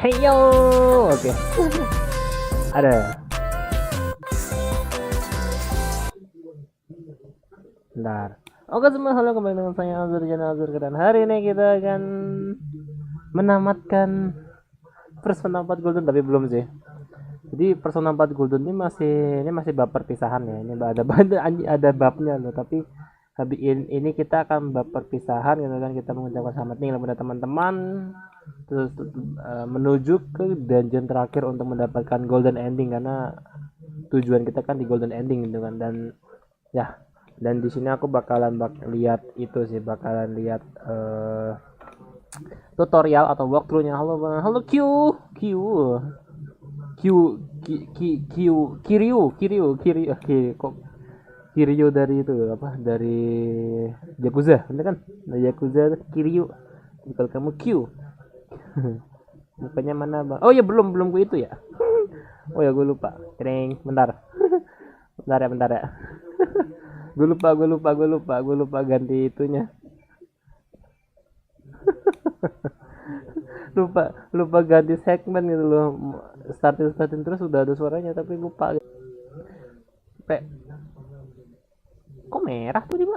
Heyo. Oke. Ada. Bentar. Oke semua, halo, kembali dengan saya Azure, dan hari ini kita akan menamatkan Persona 4 Golden, tapi belum sih. Jadi Persona 4 Golden ini masih bab perpisahan ya. Ini ada babnya loh, tapi habis ini kita akan bab perpisahan gitu kan. Kita mengucapkan selamat tinggal kepada teman-teman, terus menuju ke dungeon terakhir untuk mendapatkan golden ending, karena tujuan kita kan di golden ending gitu kan. Dan ya, dan di sini aku bakalan lihat tutorial atau walkthrough-nya. Halo Q kok Kiryu dari itu apa, dari Yakuza, bener kan? Dari Yakuza Kiryu. Kalau kamu Q mukanya mana bang? Oh ya, belum gue itu ya. Oh ya, gue lupa. Kering, bentar ya. gue lupa ganti itunya. lupa ganti segmen gitu loh. Starting terus udah ada suaranya tapi lupa. Kok merah tuh tiba?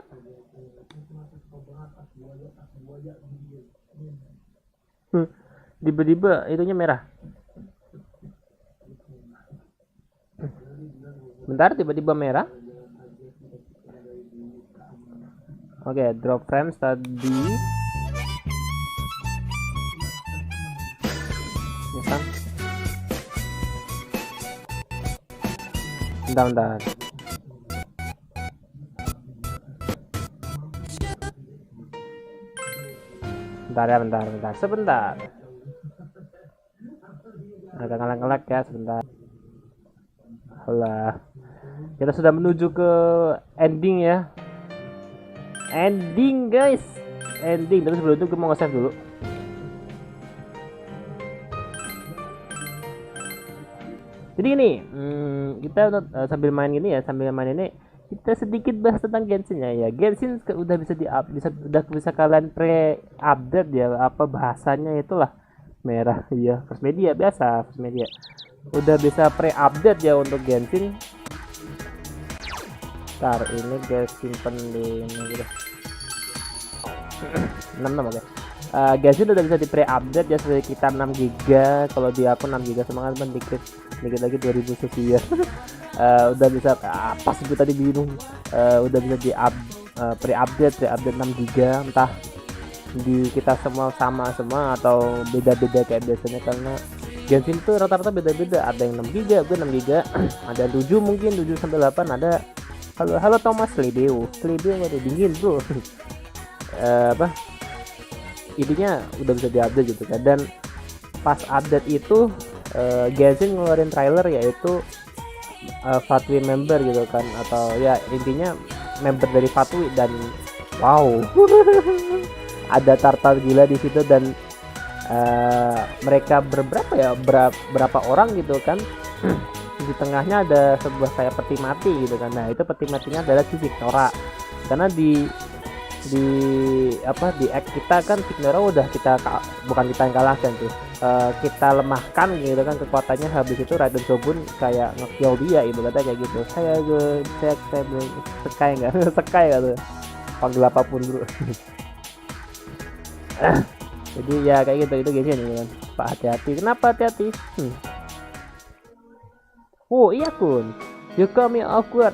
Tiba-tiba itunya merah. Bentar, tiba-tiba merah. Oke, drop frames tadi. Misal. Bentar. Bentar. Sebentar. Agak ngelak ya, sebentar. Alah. Kita sudah menuju ke ending ya. Ending guys. Tapi sebelum itu gue mau nge-save dulu. Jadi ini kita sambil main ini kita sedikit bahas tentang Genshin ya. Genshin udah bisa kalian pre-update ya, apa bahasanya itulah, merah ya, first media biasa, udah bisa pre-update ya untuk Genshin. Ntar ini guys, simpen di ini gitu. 66 oke. Genshin udah bisa di pre-update ya, sekitar 6 GB. Kalau di akun 6 GB, semangat ben, dikit lagi 2000 sosial. Udah bisa, apa sih gue tadi bingung. Udah bisa di pre-update 6 GB, entah di kita semua sama semua atau beda-beda kayak biasanya, karena Genshin itu rata-rata beda-beda. Ada yang 6 GB, gue 6 GB, ada 7 mungkin 7 sampai 8 ada. Halo Thomas, Klebeo ada dingin bro. Intinya udah bisa diupdate gitu kan. Dan pas update itu Genshin ngeluarin trailer, yaitu Fatui member gitu kan, atau ya intinya member dari Fatui. Dan wow, ada tartar gila di situ. Dan mereka berapa orang gitu kan. Di tengahnya ada sebuah kayak peti mati gitu kan. Nah, itu peti matinya adalah si Victora, karena di act kita kan Victora udah bukan kita yang kalahkan tuh, kita lemahkan gitu kan kekuatannya. Habis itu Raiden Shogun kayak nge-kill dia, ibu kata kayak gitu. Saya sekai nggak tuh, panggil apapun bro. Jadi ya kayak gitu, itu guys ya kan. Pak, hati-hati. Kenapa hati-hati? Oh iya kun, you call me awkward.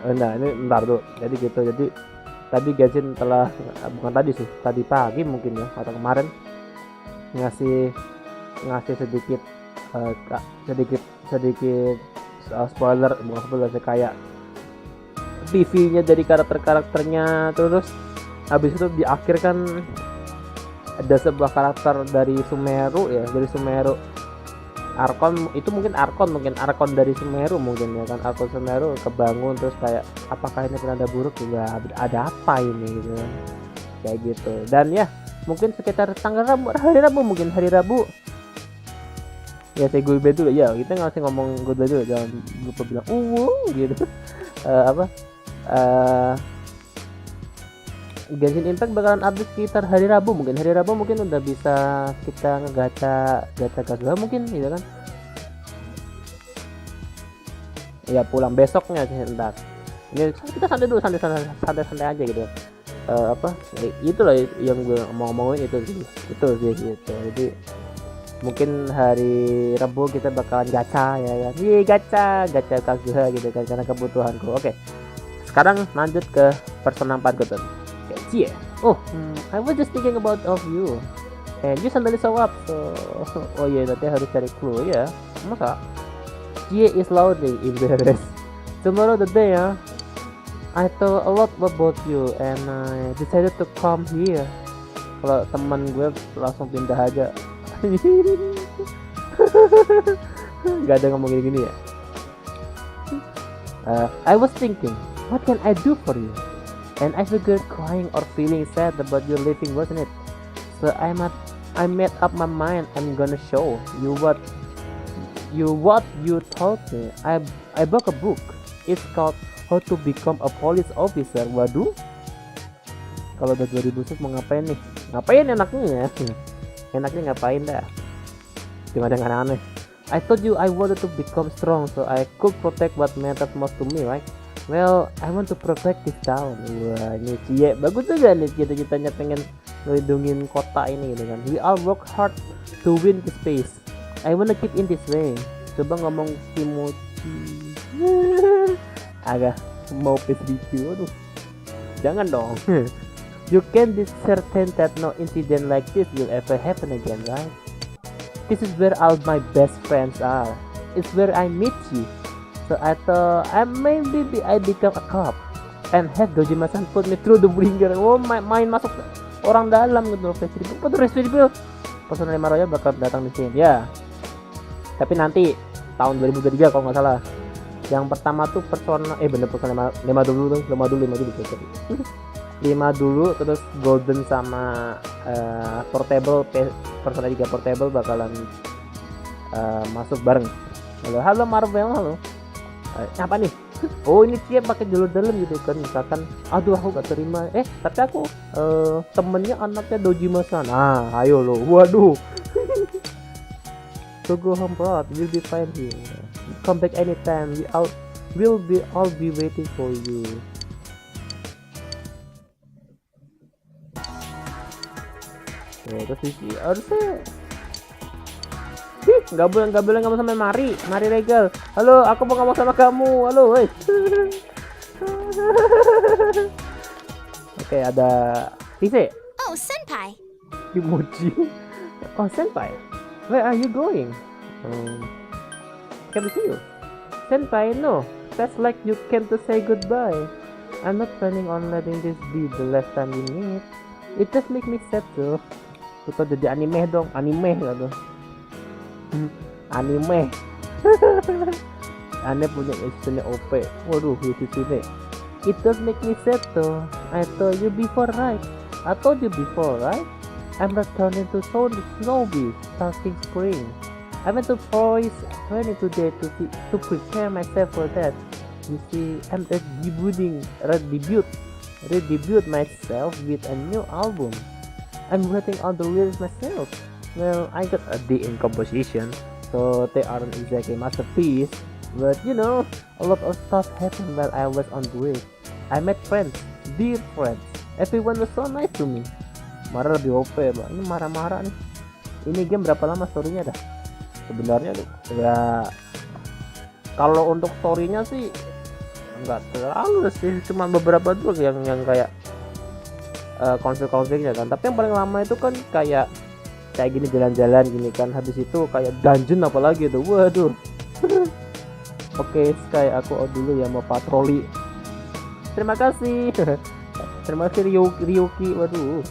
Nah ini bentar tuh. Jadi gitu. Jadi tadi Genshin telah, bukan tadi sih, tadi pagi mungkin ya, atau kemarin, ngasih sedikit spoiler, bukan spoiler sih, kayak PV-nya dari karakternya. Terus habis itu di akhir kan ada sebuah karakter dari Sumeru ya, Arkon dari Sumeru mungkin ya kan. Arkon Sumeru kebangun, terus kayak apakah ini penanda buruk juga, ada apa ini gitu kayak gitu. Dan ya mungkin sekitar hari Rabu ya, saya gue dulu ya, kita nggak usah ngomong gue dulu, jangan lupa bilang gitu. Genshin Impact bakalan update sekitar hari Rabu mungkin udah bisa kita ngegacha gacha mungkin gitu kan. Ya pulang besoknya sih entar. Ini kita santai dulu, santai aja gitu. Itulah yang gue mau ngomongin itu sih gitu. Jadi mungkin hari Rabu kita bakalan gacha ya kan. Gacha Kazuha gitu kan karena kebutuhanku. Oke. Sekarang lanjut ke persona 4 gue tuh. Cie. I was just thinking about of you. And you suddenly show up. So, nanti harus cari clue ya. Masa? Cie is loudly embarrassed. Tomorrow the day I thought a lot about you and I decided to come here. Kalau teman gue langsung pindah aja. Gak ada ngomong gini ya. I was thinking, what can I do for you? And I figured crying or feeling sad about you leaving wasn't it. So I made up my mind. I'm gonna show you what you told me. I bought a book. It's called How to Become a Police Officer. Waduh. Kalau udah 2000 mau ngapain nih? Ngapain enaknya? Enaknya ngapain dah? Cuma ada aneh-aneh. I told you I wanted to become strong so I could protect what matters most to me, right? Well, I want to protect this town. Wah, ini Cie bagus juga nih cita-citanya pengen melindungin kota ini gitu kan. We all work hard to win this space. I wanna keep in this way. Coba ngomong Kimochi. Agak mau PSDQ. Aduh. Jangan dong. You can be certain that no incident like this will ever happen again, right? This is where all my best friends are. It's where I meet you. So I thought I become a cop and have Dojima-san put me through the ringer. Main masuk orang dalam gitu. Festival Persona 5 Royal bakal datang di sini ya. Tapi nanti tahun 2023 kalau nggak salah. Yang pertama tuh Persona Persona 5 dulu 5 dulu terus Golden sama Portable Persona 3 Portable bakalan masuk bareng. Halo Marvel, halo. Apa nih? Ini Cie pakai jalur dalam gitu kan. Misalkan aduh aku gak terima. Tapi aku temennya anaknya Dojima-san. Ayo lo. Waduh. So go home bro. You'll be fine here. Come back anytime. We'll be waiting for you. Terus sih harusnya nggak boleh ngomong sama Mari Regal. Halo, aku mau ngomong sama kamu. Halo, woi. Oke, ada Tise. Oh, senpai. Emoji. Oh, senpai. Where are you going? Can I see you? Senpai, no. That's like you came to say goodbye. I'm not planning on letting this be the last time we meet. It just make me sad tuh. Tuh jadi anime dong, anime gitu. Anime. Aneh punya istrinya OP. Waduh, di sini. It does make me sad though. I told you before, right? I'm returning to Snowy starting spring. I went to forest training today to prepare myself for that. You see, I'm redebut myself with a new album. I'm writing all the lyrics myself. Well, I got a D in composition, so they aren't exactly masterpiece. But you know, a lot of stuff happened while I was on the way. I met friends, dear friends. Everyone was so nice to me. Marah lebih OP, Bang. Ini marah-marah nih. Ini game berapa lama story-nya dah? Sebenarnya ya kalau untuk story-nya sih enggak terlalu sih, cuma beberapa doang yang kayak konflik-konfliknya kan. Tapi yang paling lama itu kan kayak gini jalan-jalan gini kan, habis itu kayak dungeon apalagi tuh. Waduh. Oke, Sky, aku out dulu ya, mau patroli. Terima kasih. Terima kasih Ryuki. Waduh.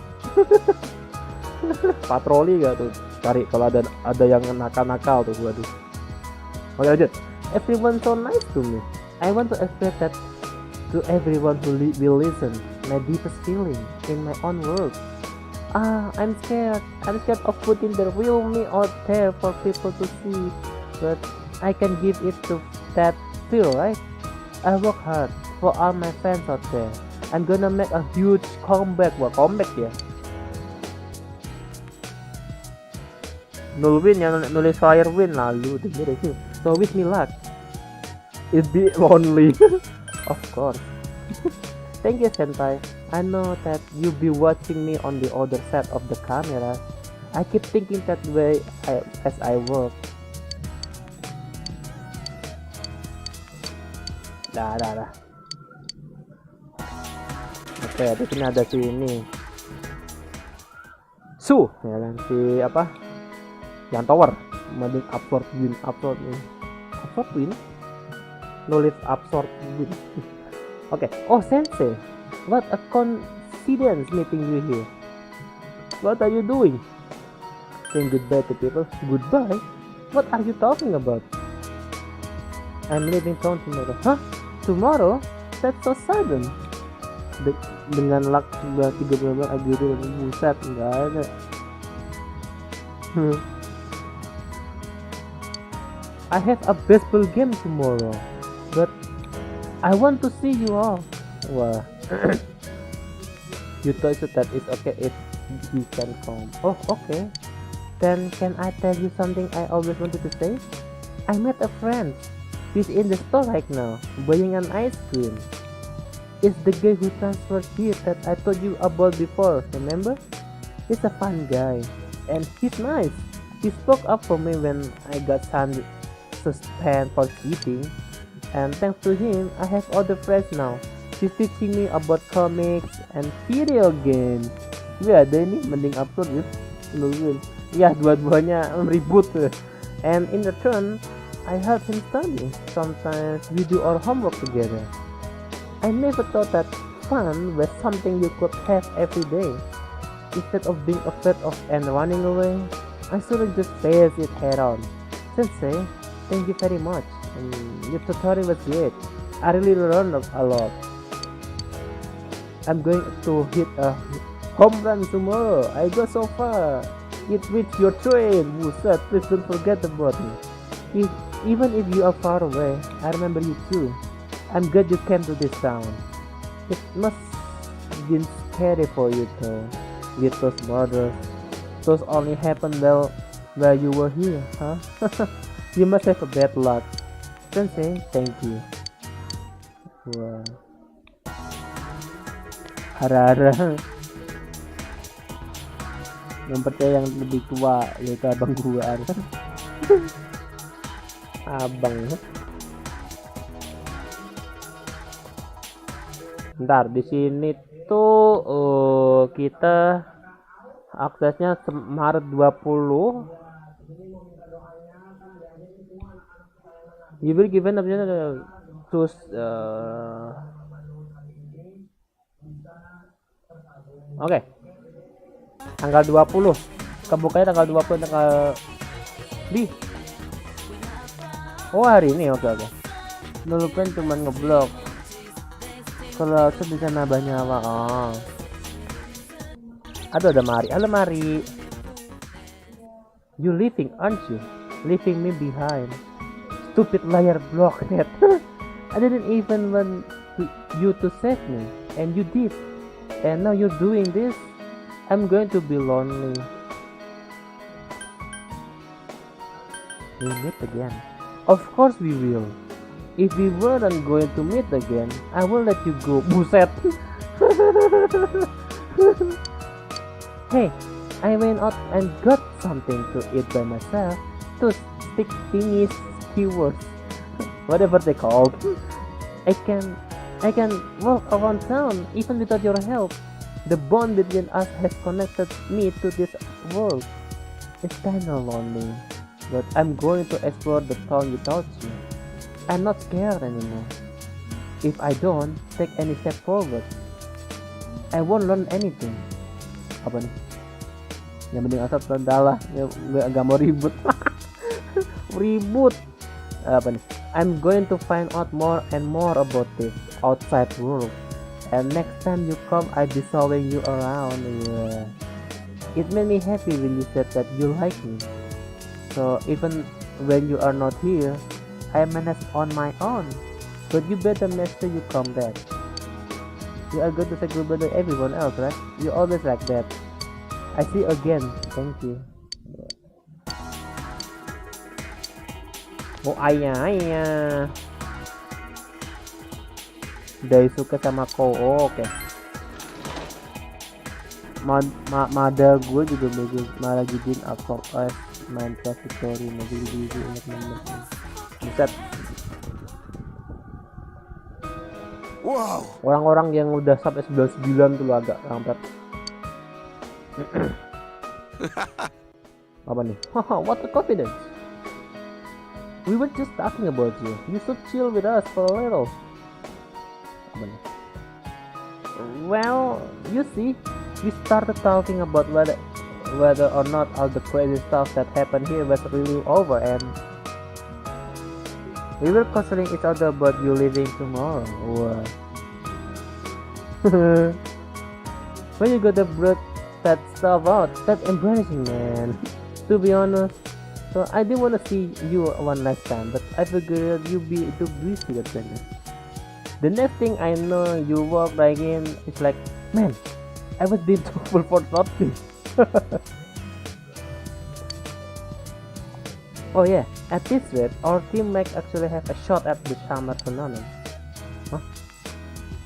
Patroli gak tuh? Cari kalau ada yang nakal-nakal tuh. Waduh. Oke, lanjut. Everyone so nice to me. I want to express that to everyone who will listen. My deepest feeling in my own words. I'm scared of putting the real me out there for people to see, but I can give it to that feel, right? I work hard for all my fans out there. I'm gonna make a huge comeback. Wah, comeback ya. Null win ya, nulis fire win lalu denger itu. So wish me luck. It be lonely. Of course. Thank you, Senpai. I know that you be watching me on the other side of the camera. I keep thinking that way as I work. Dah. Oke, di sini ada si ini. Ya kan, si apa? Yang tower, mending absorb win. Nulis absorb win. Oke. Oh, Sensei. What a coincidence meeting you here. What are you doing? Saying goodbye to people. Goodbye? What are you talking about? I'm leaving town tomorrow. Huh? Tomorrow? That's so sudden. Dengan luck 13 Agustus, buset, enggak ada. I have a baseball game tomorrow, but I want to see you all. Wah. You thought that it's okay if we can come. Oh, okay. Then can I tell you something I always wanted to say? I met a friend. He's in the store right now, buying an ice cream. It's the guy who transferred here that I told you about before, remember? He's a fun guy, and he's nice. He spoke up for me when I got suspended for cheating, and thanks to him, I have other friends now. He's teaching me about comics and video games. Ya, ada ini mending upload ya. Ya, dua-duanya ribut. And in return, I help him study. Sometimes we do our homework together. I never thought that fun was something you could have every day. Instead of being afraid of and running away, I should just face it head on. Sensei, thank you very much. Your tutorial was great. I really learned a lot. I'm going to hit a home run tomorrow. I go so far. It reached your train. Buset, please don't forget about me. Even if you are far away, I remember you too. I'm glad you came to this town. It must have been scary for you though, with those murders. Those only happened while you were here, huh? You must have a bad luck. Sensei, thank you. Wah. Hara-hara. Yang percaya yang lebih tua, yaitu abang gua. Abang. Bentar, di sini tuh kita aksesnya Maret 20. You will given option to Oke. Tanggal 20. Kebukanya tanggal 20 tanggal di. Oh, hari ini. Oke. Dulu kan cuman ngeblok. Kalau aku bisa nambah nyawa. Oh. Aduh, ada Mari. Halo Mari. You leaving, aren't you? Leaving me behind. Stupid liar blockhead. I didn't even want you to save me, and you did. And now you're doing this. I'm going to be lonely. We meet again. Of course we will. If we weren't going to meet again, I will let you go. Buset. Hey, I went out and got something to eat by myself. To stick thingies, skewers, whatever they called. I can walk around town even without your help. The bond between us has connected me to this world. It's kinda lonely, but I'm going to explore the town without you. I'm not scared anymore. If I don't take any step forward, I won't learn anything. Apa nih? Yang penting asal terdalah, gak mau ribut. Ribut. Apa nih? I'm going to find out more and more about this outside world. And next time you come, I'll be showing you around. Yeah. It made me happy when you said that you like me. So even when you are not here, I manage on my own. But you better make sure you come back. You are going to say goodbye to everyone else, right? You always like that. I see you again. Thank you. Oh ayah. Dari Suka sama kau. Oh, oke. Mada gue juga malah jadiin aktor Minecraft Victory jadi ingat buset. Wow. Orang-orang yang udah sampai 99 tuh agak kampret. Apa nih? Haha, what a confidence. We were just talking about you. You should chill with us for a little. Apa nih? Well, you see, we started talking about whether or not all the crazy stuff that happened here was really over, and we were consoling each other about you leaving tomorrow. Wow. When you got to brought that stuff out, that's embarrassing, man. To be honest, so I didn't want to see you one last time, but I figured you'd be too busy katanya. The next thing I know, you walk right in. It's like, man, I was being trouble for nothing. Oh yeah, at this rate, our team might actually have a shot at the summer tournament. Huh?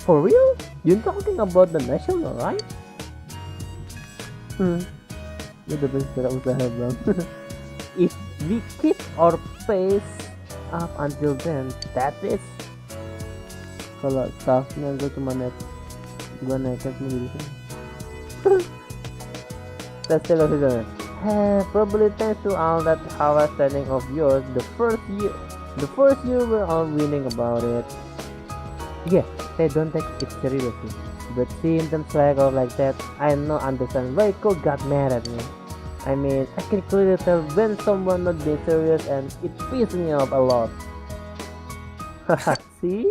For real? You're talking about the national, right? Ini udah bersedia usaha bang. If we keep our pace up until then, that is. Kalau staffnya gue cuma nekat sendiri. That's still a season. Probably thanks to all that harassing of yours, the first year we're all winning about it. Yeah, they don't take it seriously, but seeing them slack off like that, I understand why Cole got mad at me. I mean, I can clearly tell when someone not being serious, and it pisses me off a lot. See?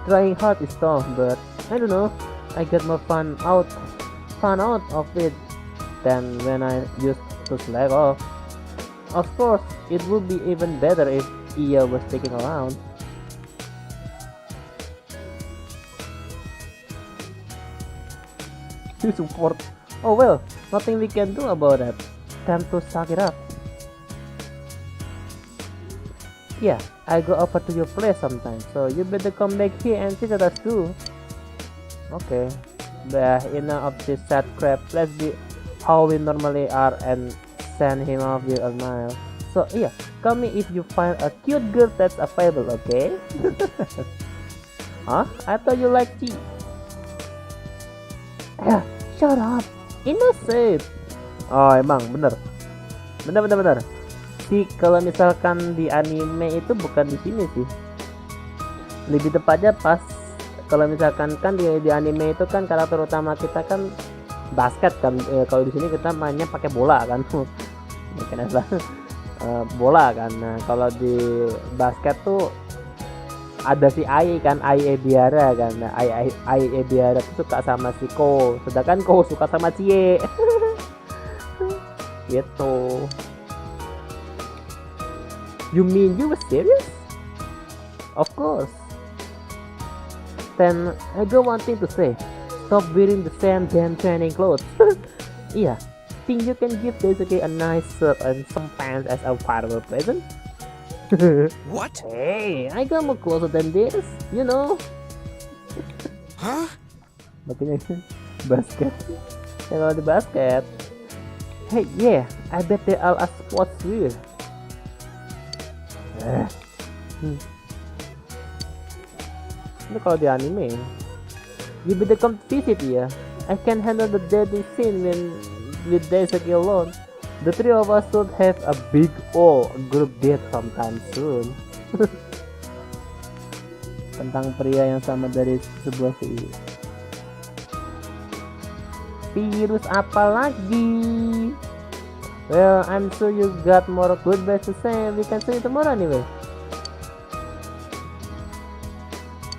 Trying hard is tough, but I don't know, I get more fun out of it than when I used to slack off. Of course, it would be even better if Ia was sticking around. You support. Oh well, nothing we can do about that. Time to suck it up. Yeah, I go over to your place sometime, so you better come back here and visit us too. Okay, but enough of this sad crap. Let's be how we normally are and send him off with a smile. So yeah, call me if you find a cute girl that's available, okay? Huh? I thought you liked tea. Yeah, shut up. Innocent. Oh emang bener. Sih kalau misalkan di anime itu bukan di sini sih. Lebih tepatnya pas kalau misalkan kan di anime itu kan karakter utama kita kan basket kan. Kalau di sini kita mainnya pakai bola kan. Bola kan. Nah, kalau di basket tuh ada si Ai kan, Ai Ebiara kan. Nah, Ai Ebiara tuh suka sama si Ko, sedangkan Ko suka sama Cie. Gitu. You mean you were serious? Of course. Then I got one thing to say. Stop wearing the same damn training clothes. Yeah, think you can give Daisuke a nice shirt and some pants as a farewell present? What? Hey, I got more closer than this, you know. Huh? Makanya basket. Kalau di basket. Hey, yeah, I bet they all are sports wear. Ini kalau di anime, you better come visit ya. I can handle the dating scene with Daisuke alone. The three of us should have a big group date sometime soon. Tentang pria yang sama dari sebuah virus apa lagi? Well, I'm sure you got more goodbyes to say. We can see you tomorrow anyway.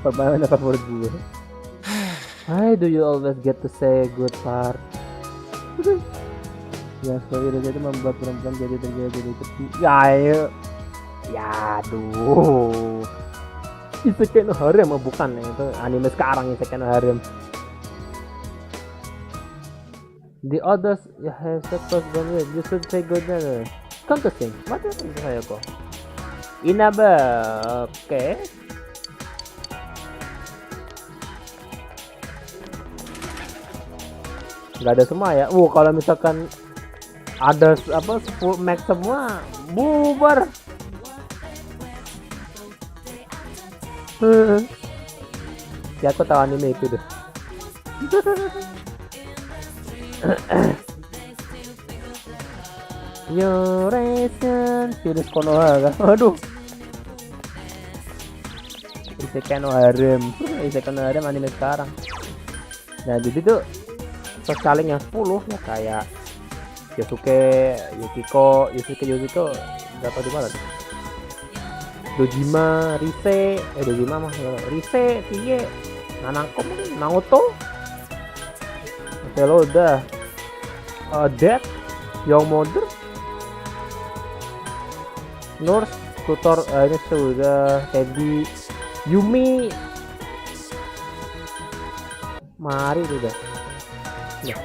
Permainan favorit gue. Why do you always get to say good part? Ya, story itu membuat perempuan jadi kecil. Ya, aduh. Isekai no harem, oh, bukan ya, itu anime sekarang Isekai no harem. The others have supposed to be you should say good night. Come to sing. What is itu saya kok? Inaba, oke. Nggak ada semua ya. Kalau misalkan ada apa 10 max semua bubar. Ya aku tahu anime itu deh. Yoration virus Konoha kan? Aduh. Isekai no harem. Isekai no harem anime sekarang. Nah jadi tuh sosialing yang 10 ya kayak Yosuke, Yukiko nggak tahu di mana tuh. Dojima, Dojima mah Rise, Tige, Nanako, Naoto, Veloda, Death, Young Mother, Nurse, Tutor, ini sudah Teddy, Yumi, Mari udah. Ya.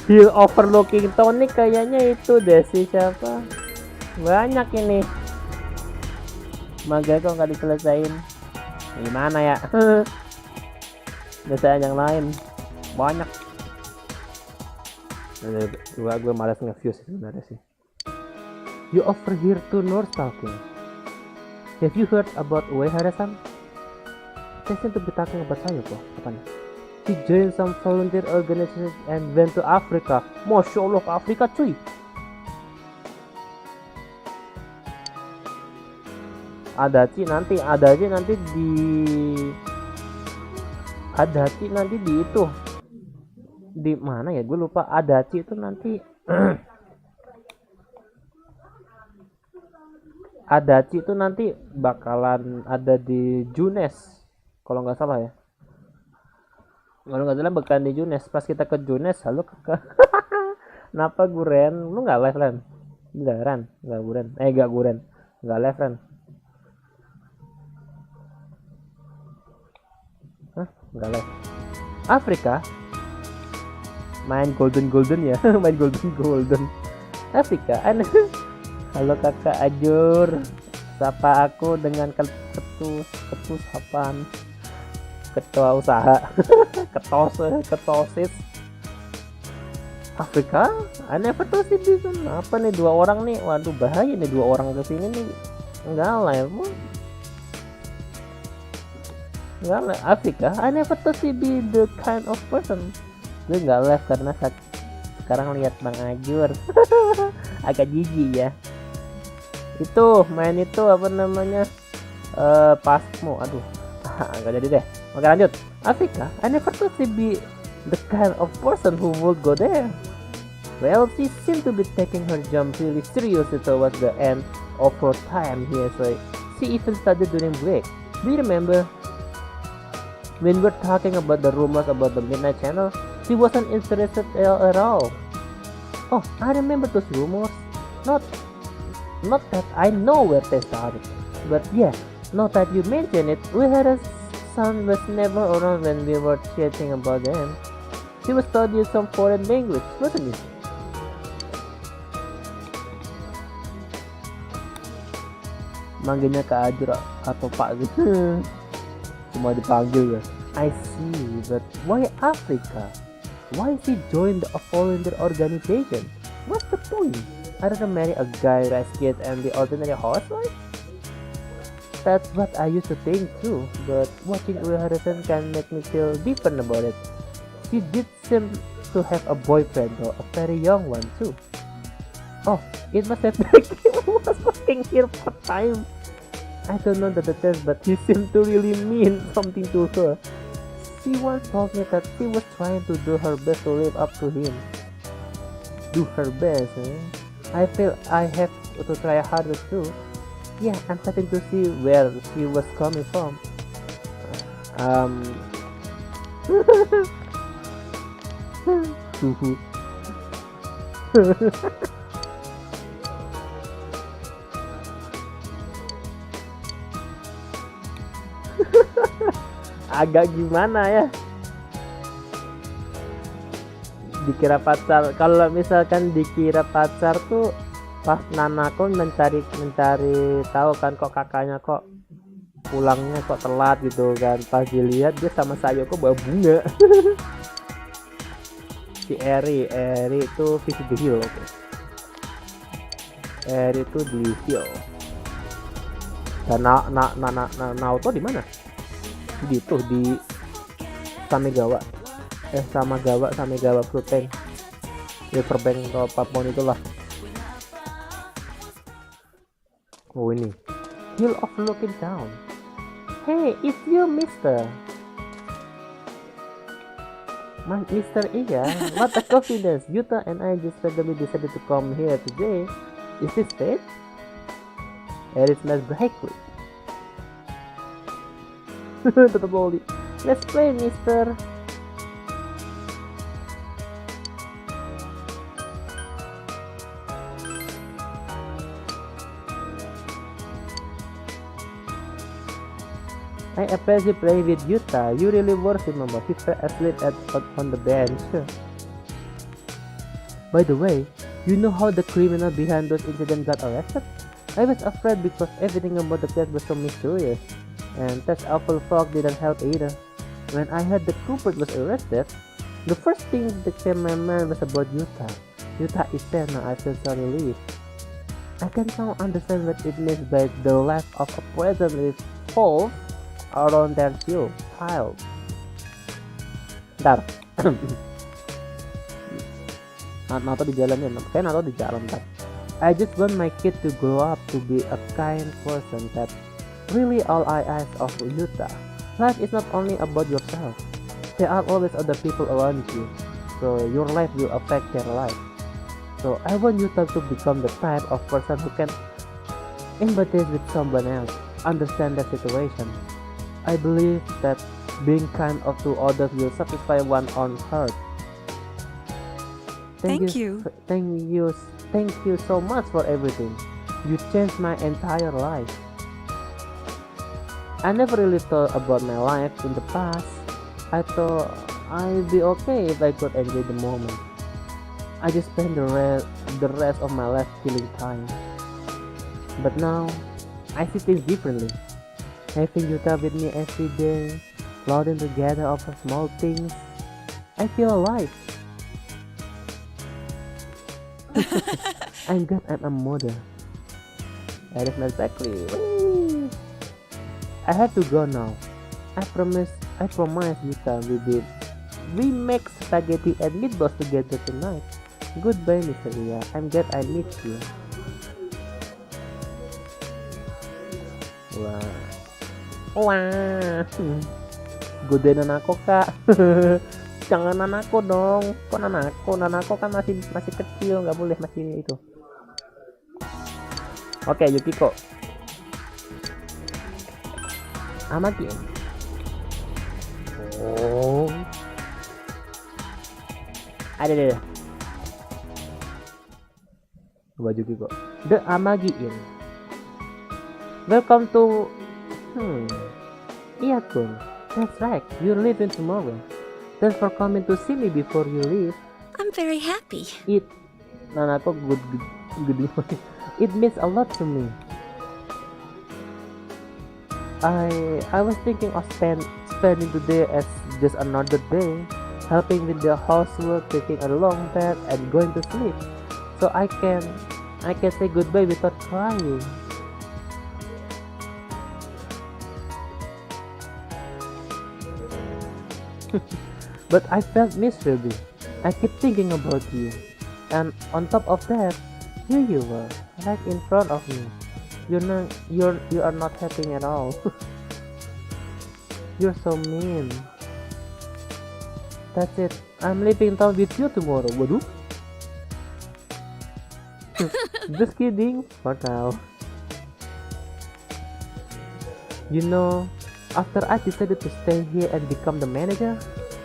Hill Overlooking Tonic kayaknya itu deh si siapa? Banyak ini. Maga kok nggak diselesain. Gimana ya? Biasanya yang lain banyak. Gue malas nge-view sebenarnya sih. You overhear two North talking. Have you heard about Uehara-san? They seem to be talking about Sayoko. Apanya? He joined some volunteer organization and went to Africa. Masya Allah, ke Afrika cuy. Adachi nanti di itu. Di mana ya? Gue lupa. Adachi itu nanti Adachi itu nanti bakalan ada di Junes kalau nggak salah ya. Kalau nggak salah bakalan di Junes. Pas kita ke Junes, halo kakak. Kenapa Guren? Lu nggak live Ren? Dilarang, nggak Guren. Nggak Guren, nggak live Ren. Hah? Nggak live. Afrika? Main golden ya, main golden. Afrika, halo kakak Azure. Sapa aku dengan ketus apaan? Ketua usaha. Ketosis. Afrika? I never to see this. Apa nih dua orang nih? Waduh bahaya nih dua orang kesini nih. Enggak live. Afrika? I never to see be the kind of person. Gue nggak live karena sekarang lihat Bang Ajur. Agak jijik ya. Itu main itu apa namanya? Pasmo. Aduh. Enggak jadi deh. Oke lanjut. Afrika, I never thought to be the kind of person who would go there. Well, she seemed to be taking her job really seriously towards the end of her time here, so she even studied during break. Do you remember when we're talking about the rumors about the Midnight Channel? She wasn't interested at all. Oh, I remember those rumors. Not that I know where they started, but yeah, now that you mention it, we had a son was never around when we were chatting about them. He was studying some foreign language, wasn't he? Manggilnya Kak Azure atau Pak gitu. Cuma dipanggil ya. I see, but why Africa? Why she joined a volunteer organization? What's the point? I don't marry a guy, raise kids, and be ordinary housewife? That's what I used to think too, but watching Uehara-san can make me feel different about it. She did seem to have a boyfriend though, a very young one too. Oh, it must have been was working here part-time. I don't know the details, but he seemed to really mean something to her. She once told me that she was trying to do her best to live up to him. Do her best, eh? I feel I have to try harder too. Yeah, I'm starting to see where she was coming from. Agak gimana ya, dikira pacar. Kalau misalkan dikira pacar tuh pas Nanako mencari tahu kan, kok kakaknya kok pulangnya kok telat gitu kan, pas dilihat dia sama Sayoko bawa bunga. Si Eri itu visit the hill. Oke. Eri itu di hill. Dan Naoto di mana? Gitu di Samegawa Fruit Tank, Riverbank atau apapun itulah. Oh ini Hill of Looking Down. Hey, it's you, Mister. Mr. Iya, what a coincidence. Yuta and I just randomly decided to come here today. Is this fate? It smells brightly. Tetap boli. Let's play, Mister. I appreciate playing with Yuta. You really worth it, Mama. He's asleep on the bench. By the way, you know how the criminal behind those incidents got arrested? I was afraid because everything about the place was so mysterious. And that awful fog didn't help either. When I heard the culprit was arrested, the first thing that came to my mind was about Yuta. Yuta is dead now. I feel so relieved. I can now understand what it means by the lack of a present false around their child. Ntar Nato di jalan ya, kayak Nato di jalan ntar. I just want my kid to grow up to be a kind person. That really all I ask of Yuta. Life is not only about yourself. There are always other people around you, so your life will affect their life. So I want Yuta to become the type of person who can empathize with someone else, understand their situation. I believe that being kind to others will satisfy one's own heart. Thank you so much for everything. You changed my entire life. I never really thought about my life in the past. I thought I'd be okay if I could enjoy the moment. I just spent the rest of my life killing time. But now, I see things differently. Having Yuta with me every day, loading together over small things, I feel alive. I'm glad I'm a mother. That is exactly. I have to go now. I promise Yuta we make spaghetti and meatballs together tonight. Goodbye, Mr. Ria. I'm glad I meet you. Wah, godain Nanako kak. Jangan Nanako dong. Kok Nanako kan masih kecil, nggak boleh masih itu. Oke, Yukiko. Amagi. Oh. Ada. Baju Yukiko. The Amagi-in. Welcome to Iya kun, that's right, you're leaving tomorrow. Thanks for coming to see me before you leave. I'm very happy. It means a lot to me. I was thinking of spending today as just another day, helping with the housework, taking a long bath, and going to sleep, so I can say goodbye without crying. But I felt miserable. I keep thinking about you, and on top of that, here you were, right in front of me. You are not happy at all. You're so mean. That's it. I'm leaving town with you tomorrow. Waduh. Just kidding. For now. You know, after I decided to stay here and become the manager,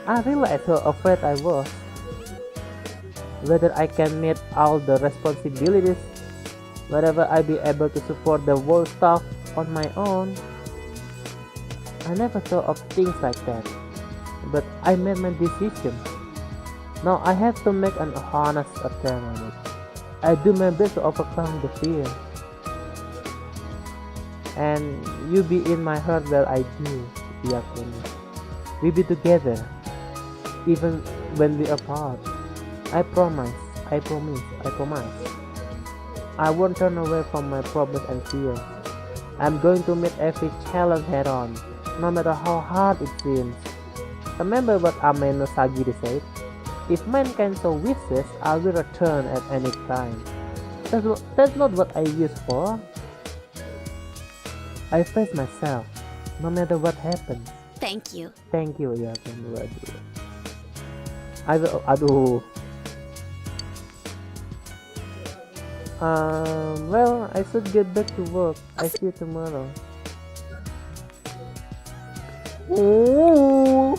I realized how afraid I was. whether I can meet all the responsibilities, whether I be able to support the whole stuff on my own. I never thought of things like that, but I made my decision. Now I have to make an honest attempt on it. I do my best to overcome the fear. And you be in my heart while I do, Yakun. We be together, even when we apart. I promise. I won't turn away from my problems and fears. I'm going to meet every challenge head on, no matter how hard it seems. Remember what Ameno Sagiri said? If mankind so wishes, I will return at any time. That's not what I wish for. I face myself, no matter what happens. Thank you. Thank you, ya kan. Aduh. Well, I should get back to work. I see you tomorrow. Oh.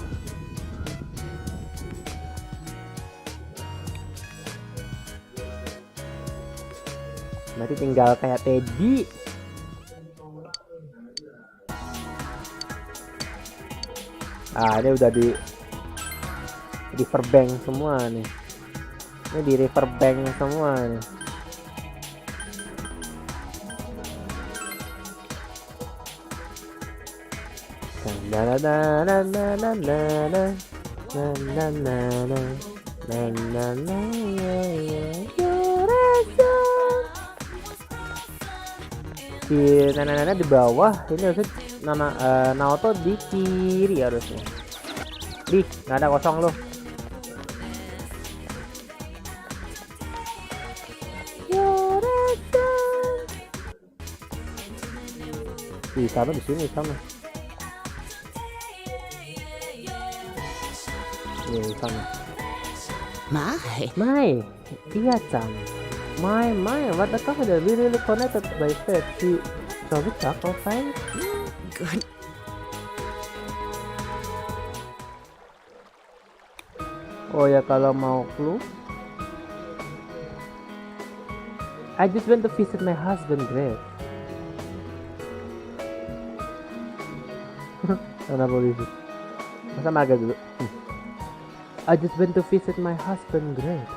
Berarti tinggal kayak Teddy. Ini udah di riverbank semua nih. Ini di riverbank semua nih. Si nenek-nenek di bawah, ini harusnya Naoto di kiri harusnya. Ih, nggak ada kosong loh. Di sana, di sini sama. Di sana. Mai, iya Chan. My, what the fuck? We really connected by faith. So we talk all fine. Good. Oh ya, kalau mau clue, I just went to visit my husband grave. Kenapa polisi? Masa maga dulu? I just went to visit my husband grave.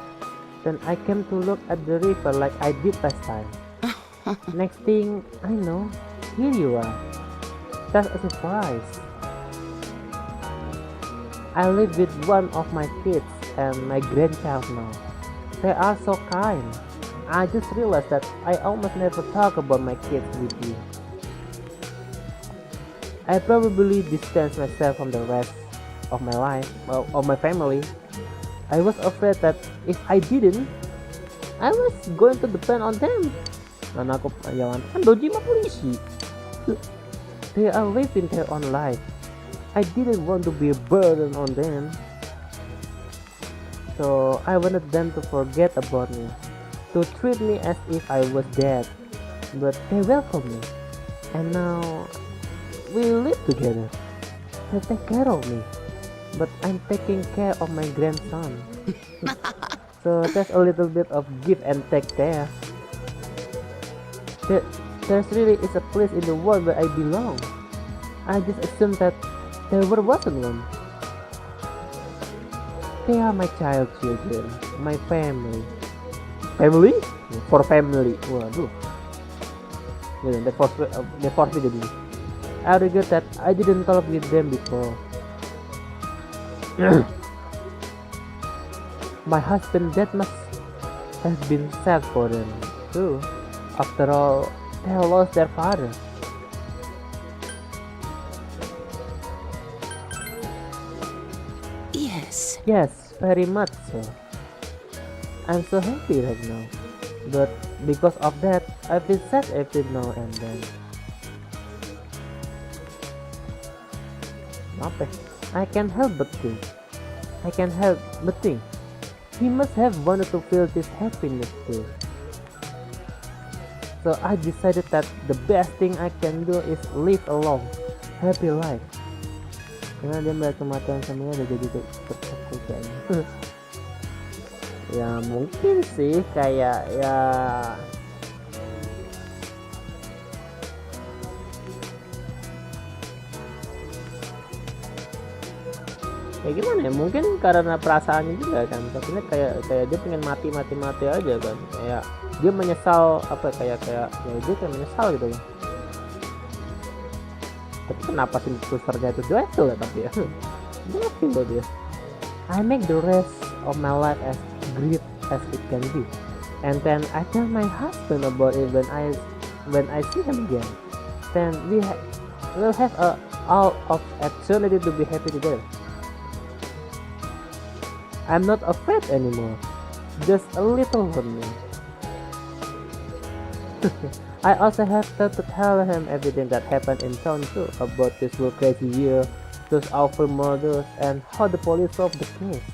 Then I came to look at the river like I did last time. Next thing I know, here you are. That's a surprise. I live with one of my kids and my grandchild now. They are so kind. I just realized that I almost never talk about my kids with you. I probably distance myself from the rest of my life, of my family. I was afraid that if I didn't, I was going to depend on them. Mana aku jangan kan doji mah polisi. They are living their own life. I didn't want to be a burden on them. So I wanted them to forget about me, to treat me as if I was dead. But they welcome me, and now we live together. They take care of me, but I'm taking care of my grandson. So there's a little bit of give and take there. There's really is a place in the world where I belong. I just assumed that there wasn't one. They are my child children, my family. Family? For family. Waduh. They forced me to do. I regret that I didn't talk with them before. My husband that must have been sad for them too. After all, they lost their father. Yes, very much so. I'm so happy right now. But because of that, I feel sad every now and then. Apa? I can't help but think. He must have wanted to feel this happiness too. So I decided that the best thing I can do is live a long, happy life. Karena dia melihat kematian semuanya udah jadi terpukul kayaknya. Ya mungkin sih kayak ya kayak gimana ya, mungkin karena perasaannya juga kan, tapi kayak dia pengen mati aja kan, kayak dia menyesal apa kayak ya dia kayak menyesal gitu kan. Tapi kenapa sih susternya itu duel ya, tapi ya mungkin loh dia. I make the rest of my life as great as it can be, and then I tell my husband about it when I see him again. Then we'll have a all of eternity to be happy together. I'm not afraid anymore, just a little lonely. I also have to tell him everything that happened in town too, about this whole crazy year, those awful murders, and how the police solved the case.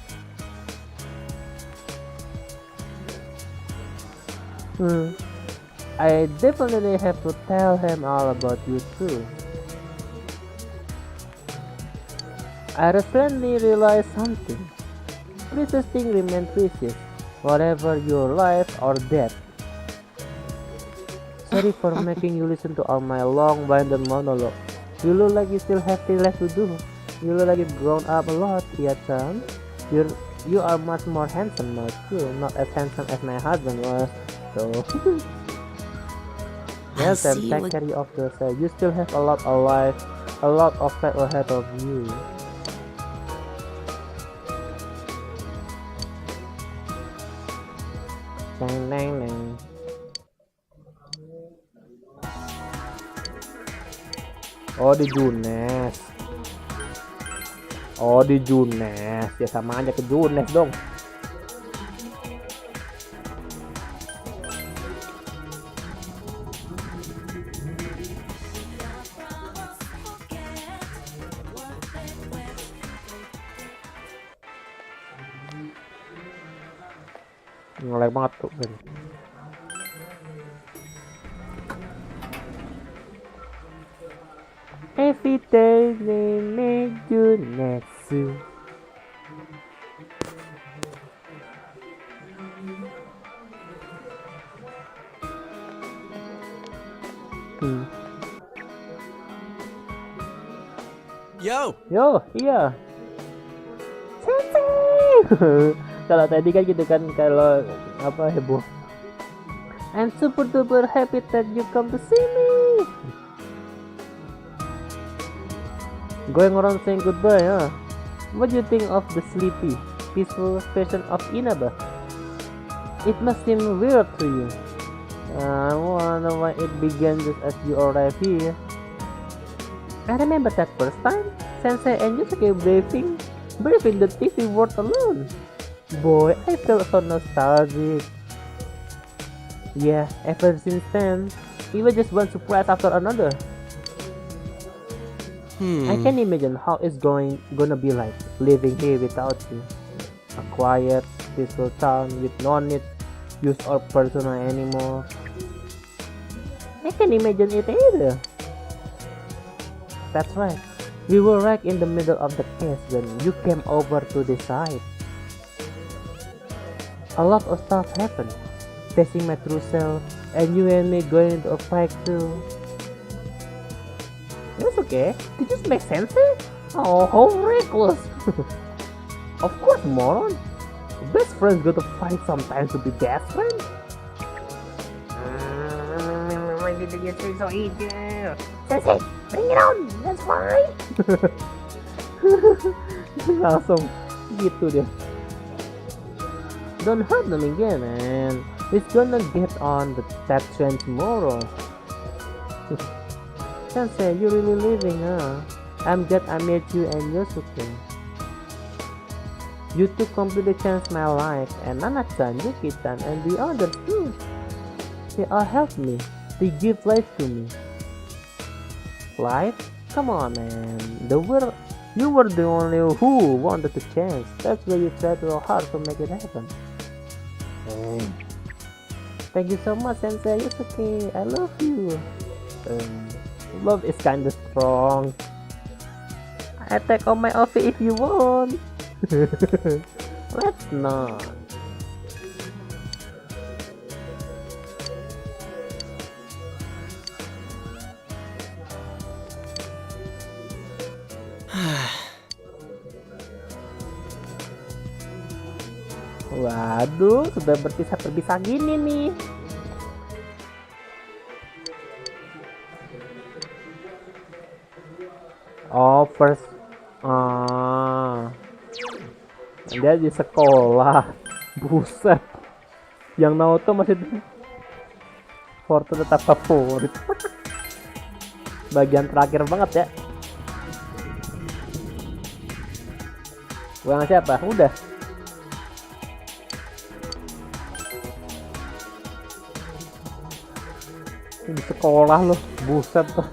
I definitely have to tell him all about you too. I recently realized something. Precious things remain precious, whatever your life or death. Sorry for making you listen to all my long-winded monologue. You look like you still have things left to do. You look like you've grown up a lot, son. You are much more handsome now too, not as handsome as my husband was. So, well then, take care of yourself. You still have a lot of life, a lot of fight ahead of you. Neng. Oh di Junes. Ya sama aja ke Junes dong. Ngelag banget tuh kan. Every day they make you nesu. Yo, iya. Kalau tadi kan gitu kan, kalau apa heboh. I'm super duper happy that you come to see me. Going around saying goodbye, huh? What do you think of the sleepy, peaceful expression of Inaba? It must seem weird to you. I wonder why it began just as you arrived here. I remember that first time Sensei and Yusuke braving the TV world alone. Boy, I felt so nostalgic. Yeah, ever since then, we were just one surprise after another. I can imagine how it's gonna be like living here without you. A quiet, peaceful town with no need use our personal anymore. I can imagine it either. That's right. We were right in the middle of the case when you came over to the side. A lot of stuff happened. Facing my true self, and you and me going into a fight too. That's okay. Did this make sense? Oh, how reckless! Of course, moron. Best friends got to fight sometimes to be best friends. Why did you say so easy? Sensei, bring it on. That's fine. Langsung gitu dia. Don't hurt them again, man. He's gonna get on that train tomorrow. Sensei, you really living, huh? I'm glad I met you and Yosuke. You two completely changed my life, and Nana-chan, Yuki-chan, and the others too. They all helped me. They give life to me. Life? Come on, man. You were the only who wanted to change. That's why you tried so hard to make it happen. Thank you so much, Sensei Yusuke. I love you. Love is kinda strong. I take off my outfit if you want. Let's not. Waduh, sudah berpisah gini nih. Oh, first. Dia di sekolah. Buset. Yang Naruto masih Fortune tetap favorit. Bagian terakhir banget ya. Gua ngasih apa? Udah. Ini di sekolah loh. Buset tuh.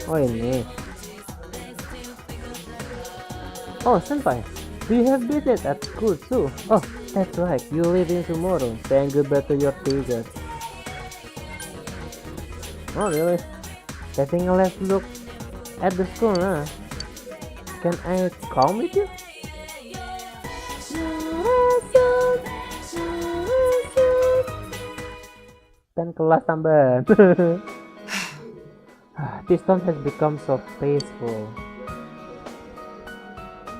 Oh ini. Oh senpai, do you have business at school too? Oh that's right, you leaving tomorrow. Saying goodbye to your teacher. Oh really? Taking a last look at the school, huh? Can I come with you? Dan kelas tambahan. This town has become so peaceful.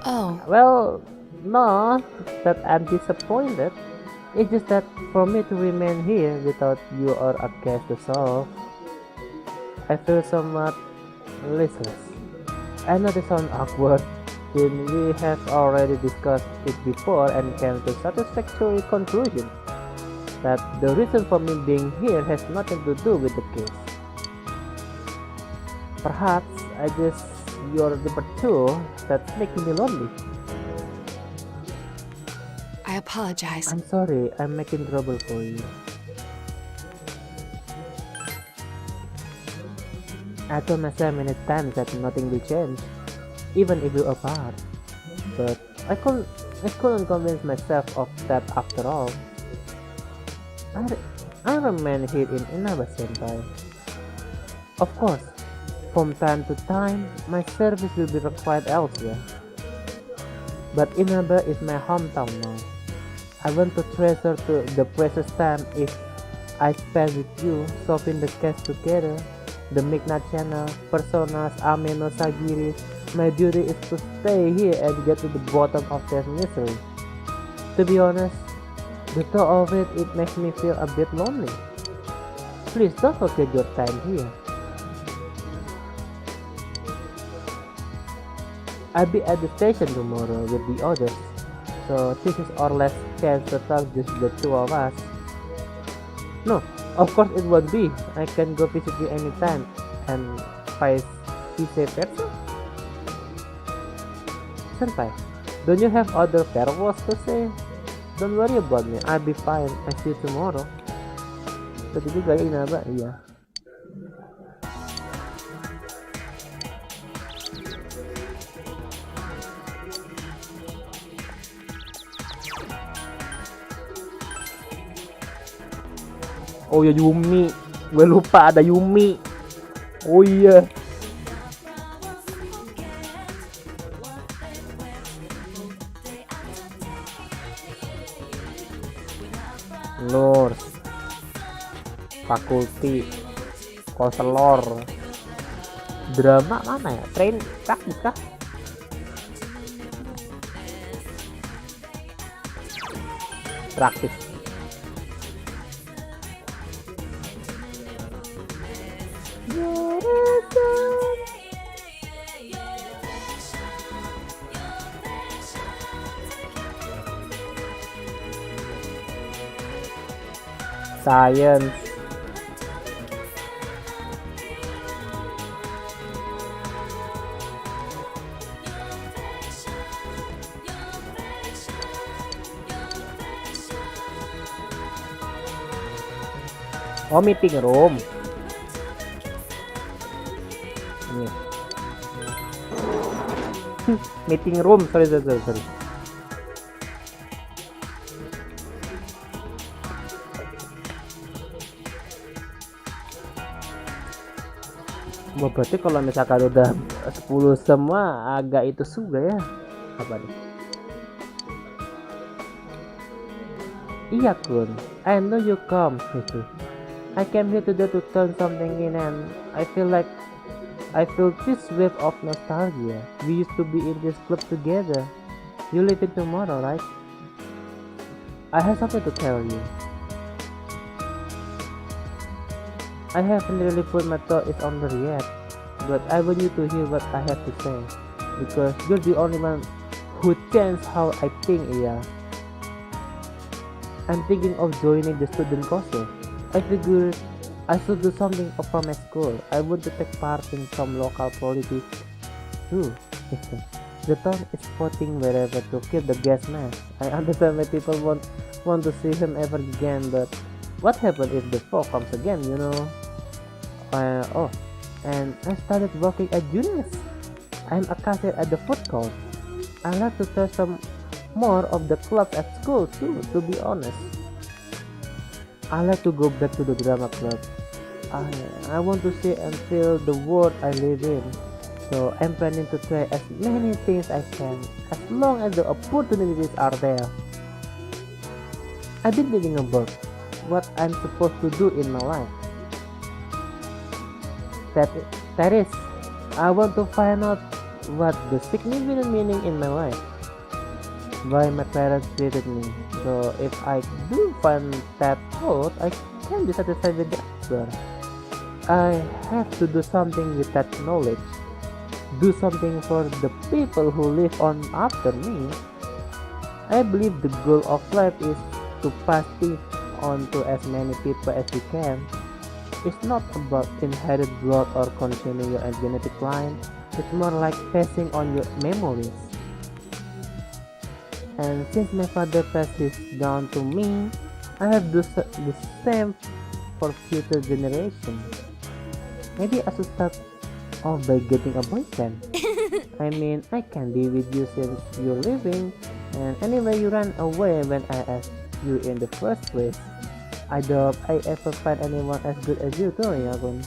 Oh, Well, not that I'm disappointed. It's just that for me to remain here without you or a case to solve, I feel somewhat listless. I know this sounds awkward, since we have already discussed it before and came to satisfactory conclusion that the reason for me being here has nothing to do with the case. Perhaps I just you're the two that's making me lonely. I apologize. I'm sorry, I'm making trouble for you. I told myself many times that nothing will change, even if we're apart. But I couldn't convince myself of that after all. I remain here in Inaba Senpai. Of course, from time to time, my service will be required elsewhere. But Inaba is my hometown now. I want to treasure the precious time if I spend with you, solving the case together. The Midnight Channel, Personas, Ameno, Sagiri. My duty is to stay here and get to the bottom of their misery. To be honest, the thought of it makes me feel a bit lonely. Please don't forget your time here. I'll be at the station tomorrow with the others, so this is our last chance to talk just the two of us. No, of course it won't be. I can go visit you anytime, and vice versa. Senpai, don't you have other farewells to say? Don't worry about me, I'll be fine. I see you tomorrow. Tadi juga ya Inaba, iya. Oh ya Yumi, gue lupa ada Yumi. Oh iya. Nurse, fakulti, konselor, drama mana ya? Train praktis kah? Praktis. Science. Oh, meeting room. Ini. Meeting room, sorry. Wah, berarti kalau misalkan udah 10 semua agak itu juga ya. Apa nih? Iya kun, I know you come. I came here today to turn something in, and I feel this wave of nostalgia. We used to be in this club together. You leave it tomorrow, right? I have something to tell you. I haven't really put my thoughts on there yet, but I want you to hear what I have to say, because you're the only one who changed how I think. Yeah, I'm thinking of joining the student council. I figured I should do something for my school. I want to take part in some local politics too. The town is voting wherever to keep the gas mask. I understand why people want to see him ever again, but what happens if the fog comes again, you know? And I started working at Junis. I'm a cashier at the food court. I like to try some more of the clubs at school too, to be honest. I like to go back to the drama club. I want to see and feel the world I live in. So I'm planning to try as many things I can, as long as the opportunities are there. I've been thinking about what I'm supposed to do in my life. That is, I want to find out what the significant meaning in my life, why my parents treated me. So if I do find that out, I can be satisfied with the answer. I have to do something with that knowledge. Do something for the people who live on after me. I believe the goal of life is to pass things on to as many people as we can. It's not about inherited growth or continuing your genetic line. It's more like passing on your memories. And since my father passed this down to me, I have to do the same for future generations. Maybe I should start off by getting a boyfriend. I mean, I can be with you since you're leaving, and anyway you ran away when I asked you in the first place. I doubt I ever find anyone as good as you too, Yakun.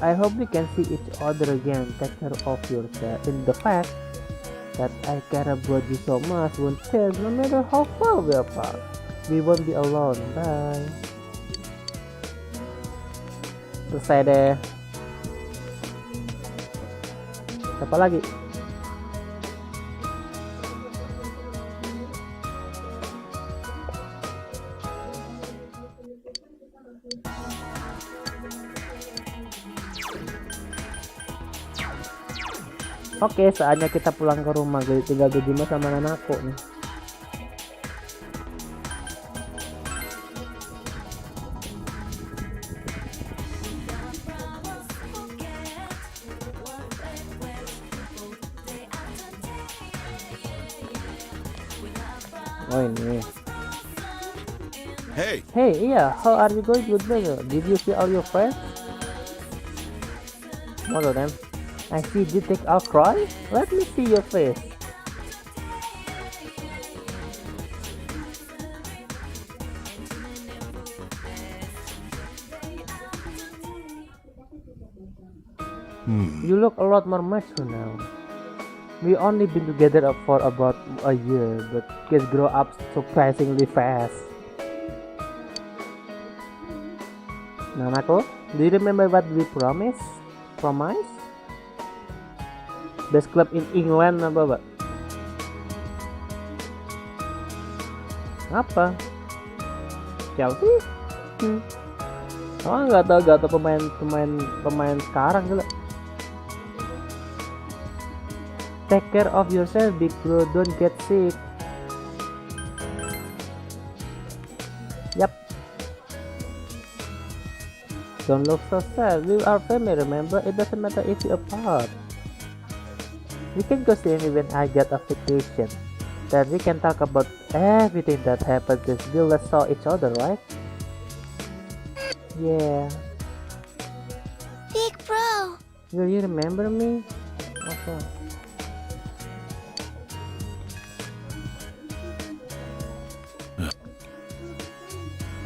I hope we can see each other again. Take care of yourself. In the fact that I care about you so much won't change no matter how far we are apart. We won't be alone. Bye. Selesai deh. Apa lagi? Oke, saatnya kita pulang ke rumah. Gue tinggal di rumah sama anakku nih. Oh ini. Hey, Iya, how are you going with me? Did you see all your friends? One of them. I see you take a cry. Let me see your face. You look a lot more mature now. We only been together for about a year, but kids grow up surprisingly fast. Nanaku, do you remember what we promised? Best club in England apa, Pak? Apa? Chelsea? Oh, nggak tahu pemain sekarang juga. Take care of yourself, big bro. Don't get sick. Yep. Don't look so sad. We are family, remember? It doesn't matter if you're apart. We can go see me when I get a vacation. Then we can talk about everything that happened since we last saw each other, right? Yeah. Big bro. Will you remember me? Okay.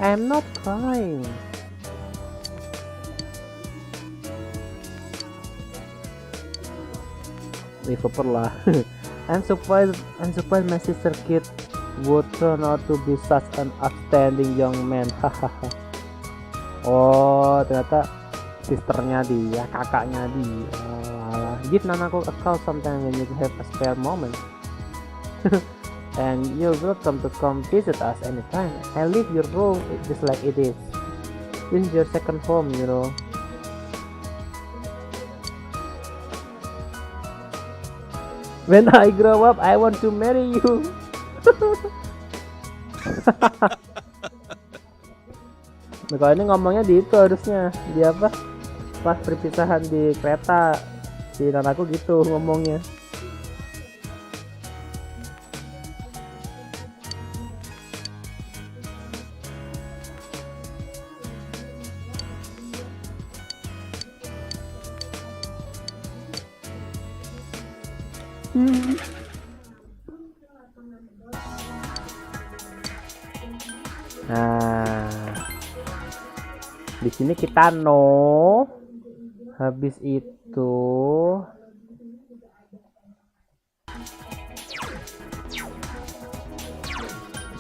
I'm not crying. Liverpool lah. I'm surprised my sister kid would turn out to be such an outstanding young man. Hahaha. Oh, ternyata sisternya dia, kakaknya dia. Alah. Give Nanaku a call sometime when you have a spare moment. And you're welcome to come visit us anytime. I leave your room just like it is. This is your second home, you know. When I grow up, I want to marry you. Nah, kalau ini ngomongnya di itu harusnya di apa? Pas perpisahan di kereta, si Nanaku gitu ngomongnya. Nah, di sini kita habis itu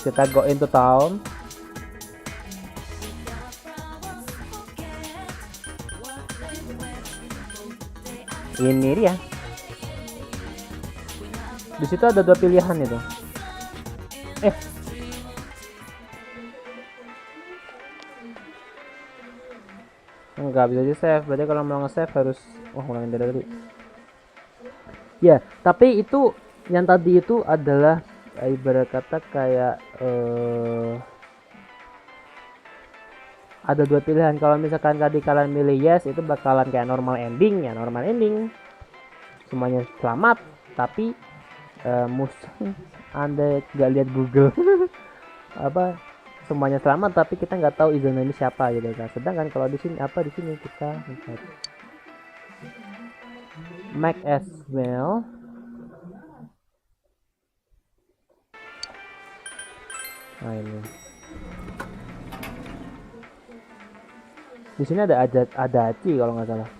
kita go into town. Ini dia. Di situ ada 2 pilihan itu. Enggak bisa di save. Berarti kalau mau nge-save harus ngulangin dari tadi. Ya, tapi itu yang tadi itu adalah ibarat kata kayak ada 2 pilihan. Kalau misalkan tadi kalian milih yes, itu bakalan kayak normal ending ya, normal ending. Semuanya selamat, tapi Anda nggak lihat Google apa semuanya selamat tapi kita nggak tahu izin ini siapa gitu kan. Sedangkan kalau di sini di sini kita might as well ini di sini ada aci kalau nggak salah.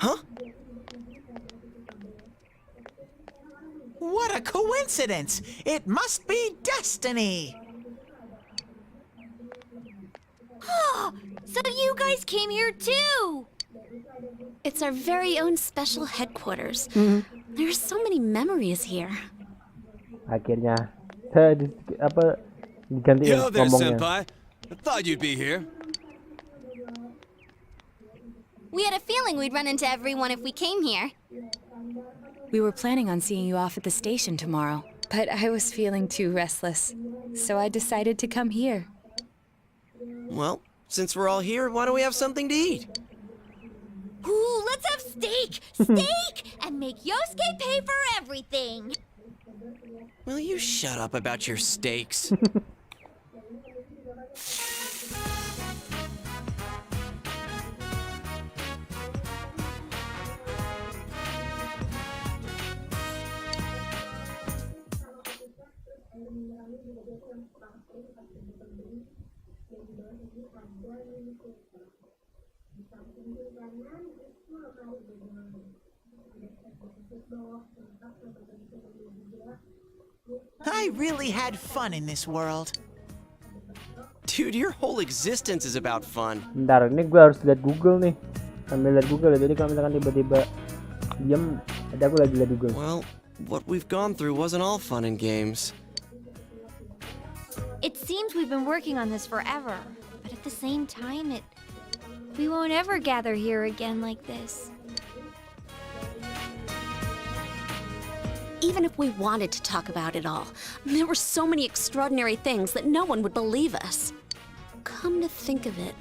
Huh? What a coincidence! It must be destiny! Oh, so you guys came here too! It's our very own special headquarters. There's so many memories here. Akhirnya digantiin Yo there, ngomongnya. senpai. I thought you'd be here. We had a feeling we'd run into everyone if we came here. We were planning on seeing you off at the station tomorrow, but I was feeling too restless, so I decided to come here. Well, since we're all here, why don't we have something to eat? Ooh, let's have steak! Steak! And make Yosuke pay for everything! Will you shut up about your steaks? I really had fun in this world. Dude, your whole existence is about fun. Bentar, ini gue harus lihat Google nih. Sambil lihat Google ya. Jadi kalau misalkan tiba-tiba diam, ada aku lagi lihat Google. Well, what we've gone through wasn't all fun and games. It seems we've been working on this forever, but at the same time, we won't ever gather here again like this. Even if we wanted to talk about it all, there were so many extraordinary things that no one would believe us. Come to think of it,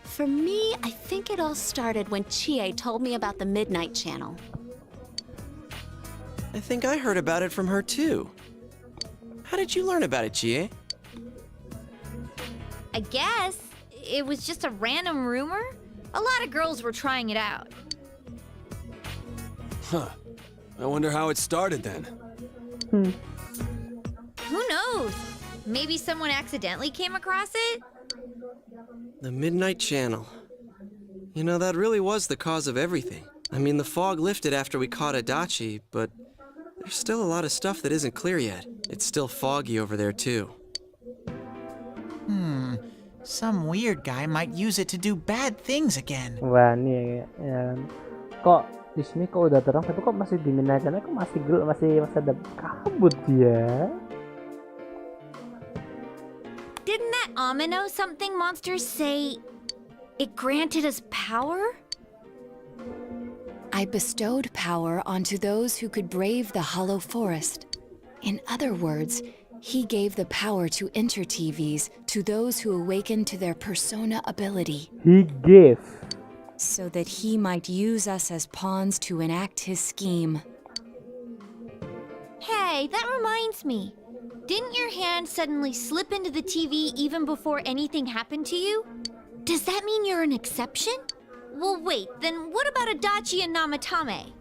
for me, I think it all started when Chie told me about the Midnight Channel. I think I heard about it from her too. How did you learn about it, Chie? I guess it was just a random rumor. A lot of girls were trying it out. Huh. I wonder how it started then. Who knows? Maybe someone accidentally came across it? The Midnight Channel. You know, that really was the cause of everything. I mean, the fog lifted after we caught Adachi, but there's still a lot of stuff that isn't clear yet. It's still foggy over there, too. Some weird guy might use it to do bad things again. Wah, nih ya. Kok di sini kok udah terang tapi kok masih dingin aja, kok masih gelap, masih ada kabut ya. Didn't that Amino something monster say it granted us power? I bestowed power onto those who could brave the hollow forest. In other words, he gave the power to enter TVs to those who awakened to their persona ability. He gave. So that he might use us as pawns to enact his scheme. Hey, that reminds me. Didn't your hand suddenly slip into the TV even before anything happened to you? Does that mean you're an exception? Well, wait, then what about Adachi and Namatame?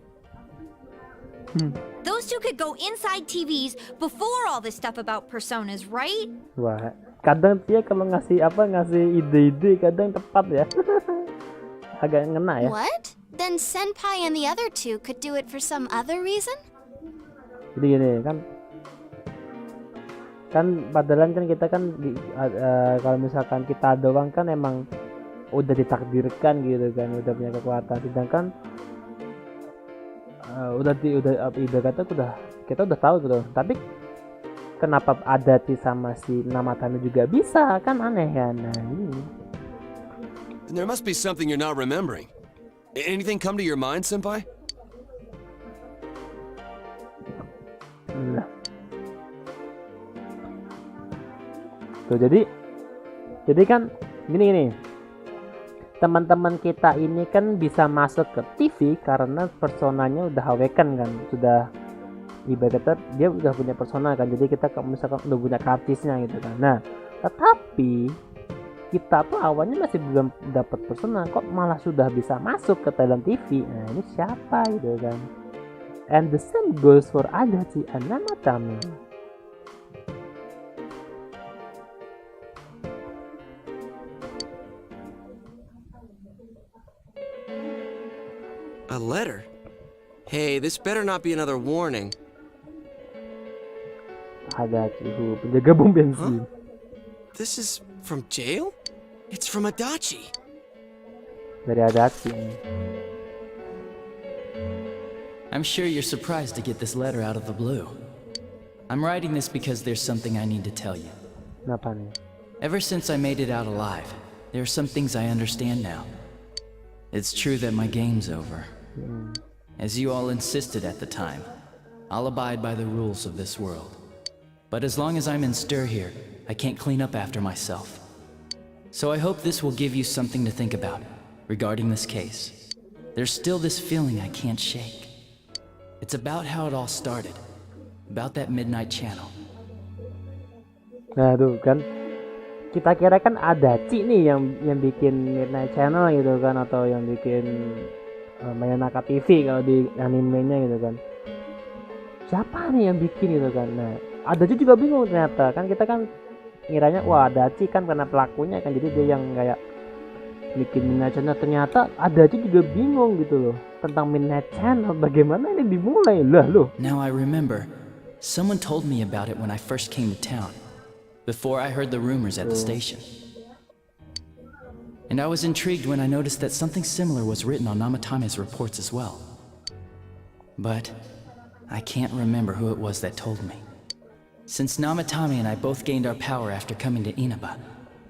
Those two could go inside TVs before all this stuff about personas, right? Wah, kadang dia kalau ngasih ide-ide kadang tepat ya. Agak ngena ya. What? Then Senpai and the other two could do it for some other reason? Jadi gini kan padahal kan kita kan kalau misalkan kita doang kan emang udah ditakdirkan gitu kan, udah punya kekuatan, sedangkan kita udah tahu gitu. Tapi kenapa Adachi sama si Namatame juga bisa, kan aneh ya. Nah ini There must be something you're not remembering. Anything come to your mind, Senpai? nah. Tuh jadi kan gini teman-teman kita ini kan bisa masuk ke TV karena personanya udah awaken kan, sudah ibaratnya dia udah punya persona kan, jadi kita misalkan udah punya kartisnya gitu kan. Nah tetapi kita tuh awalnya masih belum dapat persona, kok malah sudah bisa masuk ke dalam TV. Nah ini siapa gitu kan. And the same goes for Adachi and Namatame. A letter? Hey, this better not be another warning. Adachi, penjaga bom bensin. This is from jail? It's from Adachi. Dari Adachi. I'm sure you're surprised to get this letter out of the blue. I'm writing this because there's something I need to tell you. Kenapa nih? Ever since I made it out alive, there are some things I understand now. It's true that my game's over. As you all insisted at the time, I'll abide by the rules of this world. But as long as I'm in stir here, I can't clean up after myself. So I hope this will give you something to think about regarding this case. There's still this feeling I can't shake. It's about how it all started, about that midnight channel. Nah tuh kan, kita kira kan Adachi nih yang bikin Midnight Channel gitu kan, atau yang bikin Mayanaka TV kalau di animenya gitu kan. Siapa nih yang bikin gitu kan. Nah Adachi juga bingung ternyata kan, kita kan ngiranya wah Adachi kan karena pelakunya kan, jadi dia yang kayak bikin Midnight Channel. Ternyata Adachi juga bingung gitu loh tentang Midnight Channel, bagaimana ini dimulai loh. Now I remember, someone told me about it when I first came to town, before I heard the rumors at the station. And I was intrigued when I noticed that something similar was written on Namatame's reports as well. But I can't remember who it was that told me. Since Namatame and I both gained our power after coming to Inaba,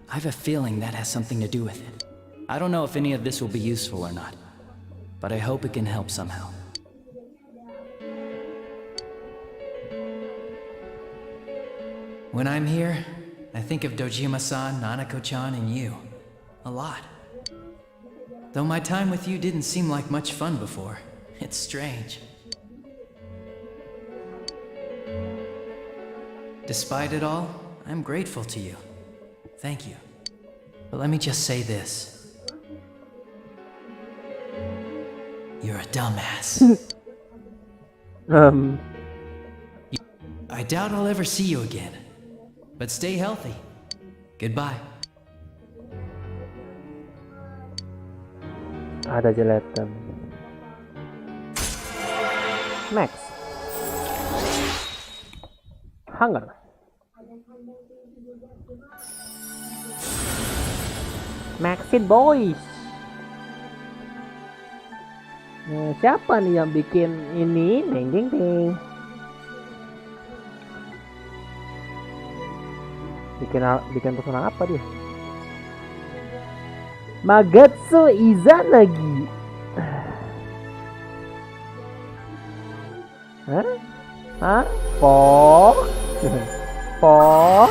I have a feeling that has something to do with it. I don't know if any of this will be useful or not, but I hope it can help somehow. When I'm here, I think of Dojima-san, Nanako-chan, and you. A lot. Though my time with you didn't seem like much fun before. It's strange. Despite it all, I'm grateful to you. Thank you. But let me just say this. You're a dumbass. I doubt I'll ever see you again. But stay healthy. Goodbye. Ada jeletan. Max. Hunger. Maxin boys. Nah, siapa nih yang bikin ini? Ding ding ding. Bikin personal apa dia? Magatsu Izanagi. Hah? Hah? Po?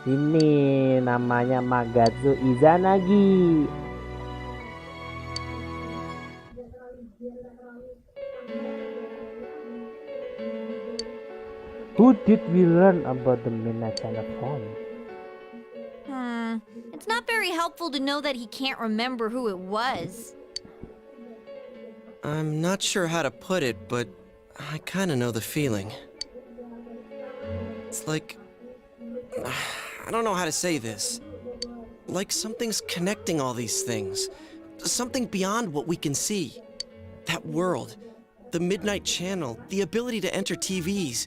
Ini namanya Magatsu Izanagi. Who did we learn about the midnight channel from? It's not very helpful to know that he can't remember who it was. I'm not sure how to put it, but I kind of know the feeling. It's like... I don't know how to say this. Like something's connecting all these things. Something beyond what we can see. That world, the midnight channel, the ability to enter TVs.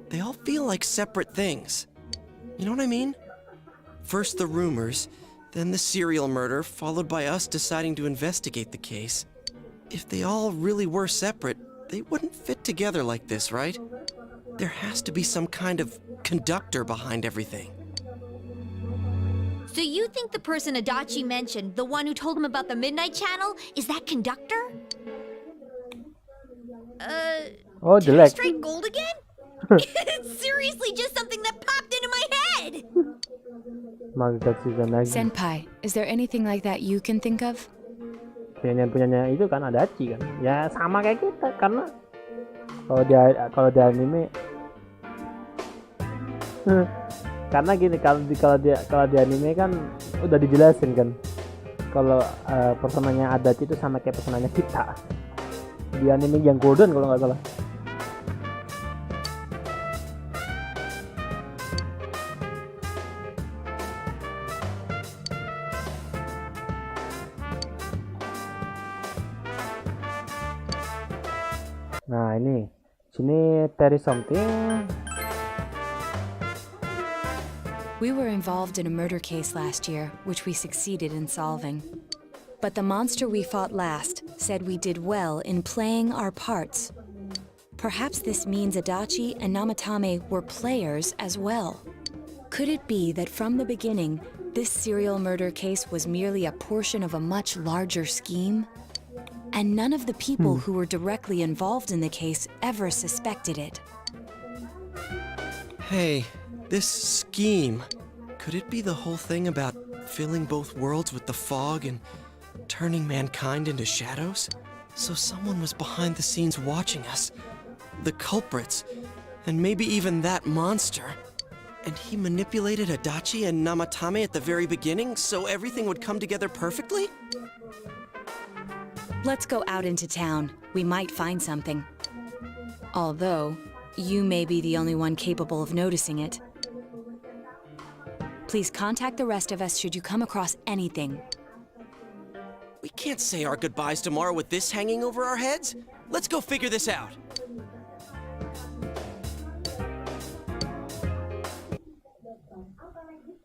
They all feel like separate things. You know what I mean? First the rumors, then the serial murder, followed by us deciding to investigate the case. If they all really were separate, they wouldn't fit together like this, right? There has to be some kind of conductor behind everything. So you think the person Adachi mentioned, the one who told him about the Midnight Channel, is that conductor? Oh, Ten jelek. straight gold again? It's seriously just something that popped into my head! Magatsu Izanagi. Senpai, is there anything like that you can think of? Punyanya itu kan Adachi kan. Ya sama kayak kita karena kalau di anime karena gini, kalau di anime kan udah dijelasin kan kalau personanya Adachi itu sama kayak personanya kita di anime yang Golden kalau nggak salah. Nah ini sini there is something. We were involved in a murder case last year, which we succeeded in solving. But the monster we fought last said we did well in playing our parts. Perhaps this means Adachi and Namatame were players as well. Could it be that from the beginning, this serial murder case was merely a portion of a much larger scheme? And none of the people who were directly involved in the case ever suspected it. Hey, this scheme. Could it be the whole thing about filling both worlds with the fog and turning mankind into shadows? So someone was behind the scenes watching us. The culprits. And maybe even that monster. And he manipulated Adachi and Namatame at the very beginning so everything would come together perfectly? Let's go out into town. We might find something. Although, you may be the only one capable of noticing it. Please contact the rest of us should you come across anything. We can't say our goodbyes tomorrow with this hanging over our heads. Let's go figure this out.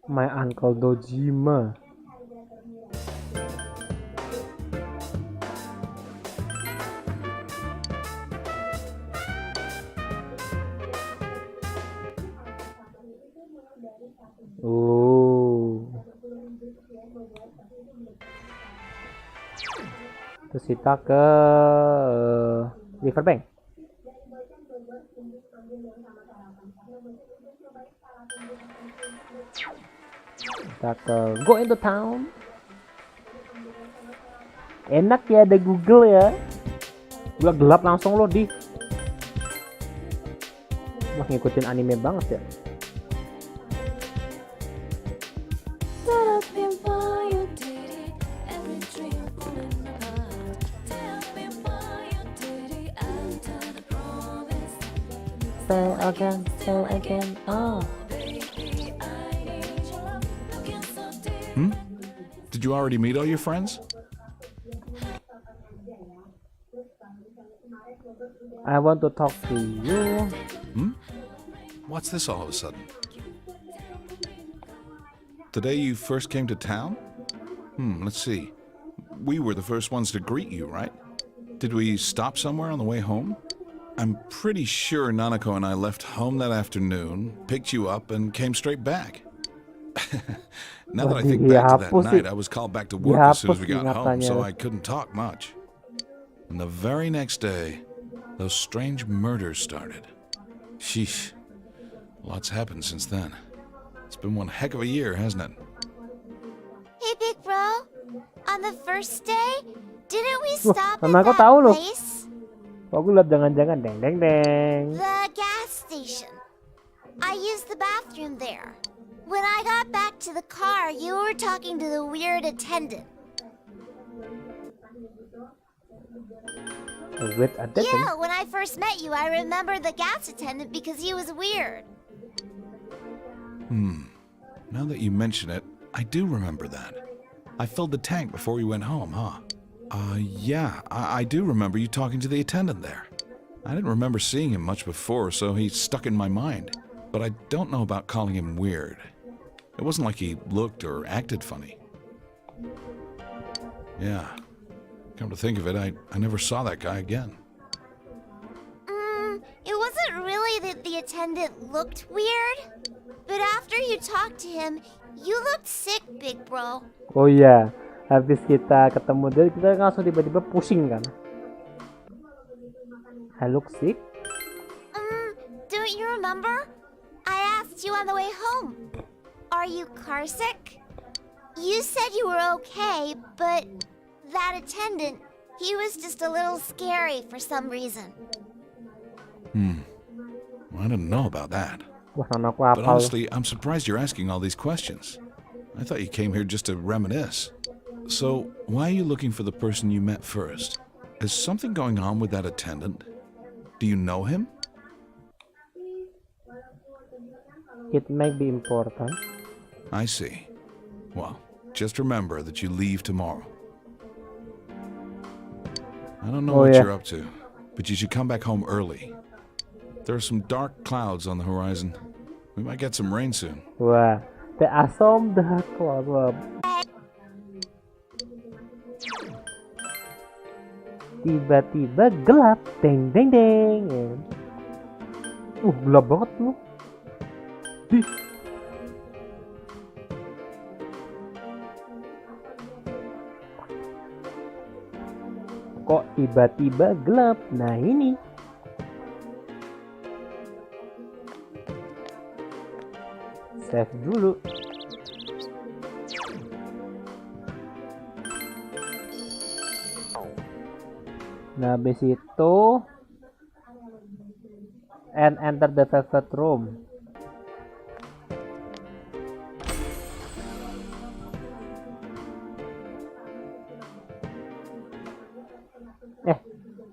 My Uncle Dojima. Oh. Terus kita ke Riverbank. Kita ke go into town. Enak ya ada Google ya. Udah gelap langsung lo di. Wah ngikutin anime banget ya. say again. Oh. Did you already meet all your friends? I want to talk to you. What's this all of a sudden? The day you first came to town? Let's see. We were the first ones to greet you, right? Did we stop somewhere on the way home? I'm pretty sure Nanako and I left home that afternoon, picked you up, and came straight back. Now that I think back to that night, I was called back to work as soon as we got home, so I couldn't talk much. And the very next day, those strange murders started. Sheesh. Lots happened since then. It's been one heck of a year, hasn't it? Hey, big bro. On the first day, didn't we stop at Mama, kau that tahu loh. place? Kok aku liat jangan-jangan deng. The gas station. I used the bathroom there. When I got back to the car, you were talking to the weird attendant. With attention. Yeah, when I first met you, I remember the gas attendant because he was weird. Now that you mention it, I do remember that. I filled the tank before we went home, huh? Yeah, I do remember you talking to the attendant there. I didn't remember seeing him much before, so he stuck in my mind. But I don't know about calling him weird. It wasn't like he looked or acted funny. Yeah. Come to think of it, I never saw that guy again. It wasn't really that the attendant looked weird, but after you talked to him, you looked sick, big bro. Oh iya, habis kita ketemu dia, kita langsung tiba-tiba pusing kan. I look sick. Don't you remember? I asked you on the way home. Are you car sick? You said you were okay, but that attendant, he was just a little scary for some reason. I didn't know about that. Wah, aku But hafal. honestly, I'm surprised you're asking all these questions. I thought you came here just to reminisce. So, why are you looking for the person you met first? Is something going on with that attendant? Do you know him? It may be important. I see. Well, just remember that you leave tomorrow. I don't know what yeah. you're up to, but you should come back home early. There are some dark clouds on the horizon. We might get some rain soon. Wah, the asom dah keluar. Tiba-tiba gelap, deng. Gelap banget lu. Dih. Kok tiba-tiba gelap? Nah ini. Save dulu. Nah, habis itu and enter the velvet room.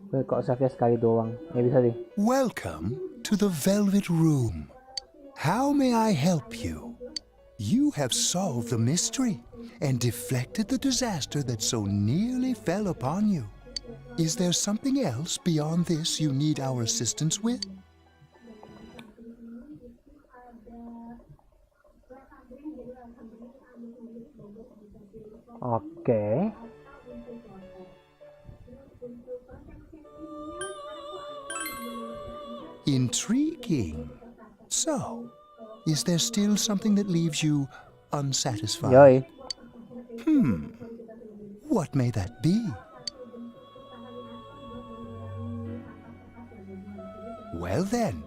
Kok save sekali doang? Bisa deh. Welcome to the Velvet Room. How may I help you? You have solved the mystery and deflected the disaster that so nearly fell upon you. Is there something else beyond this you need our assistance with? Oke. Intriguing. So, is there still something that leaves you unsatisfied? Yoi. What may that be? Well then,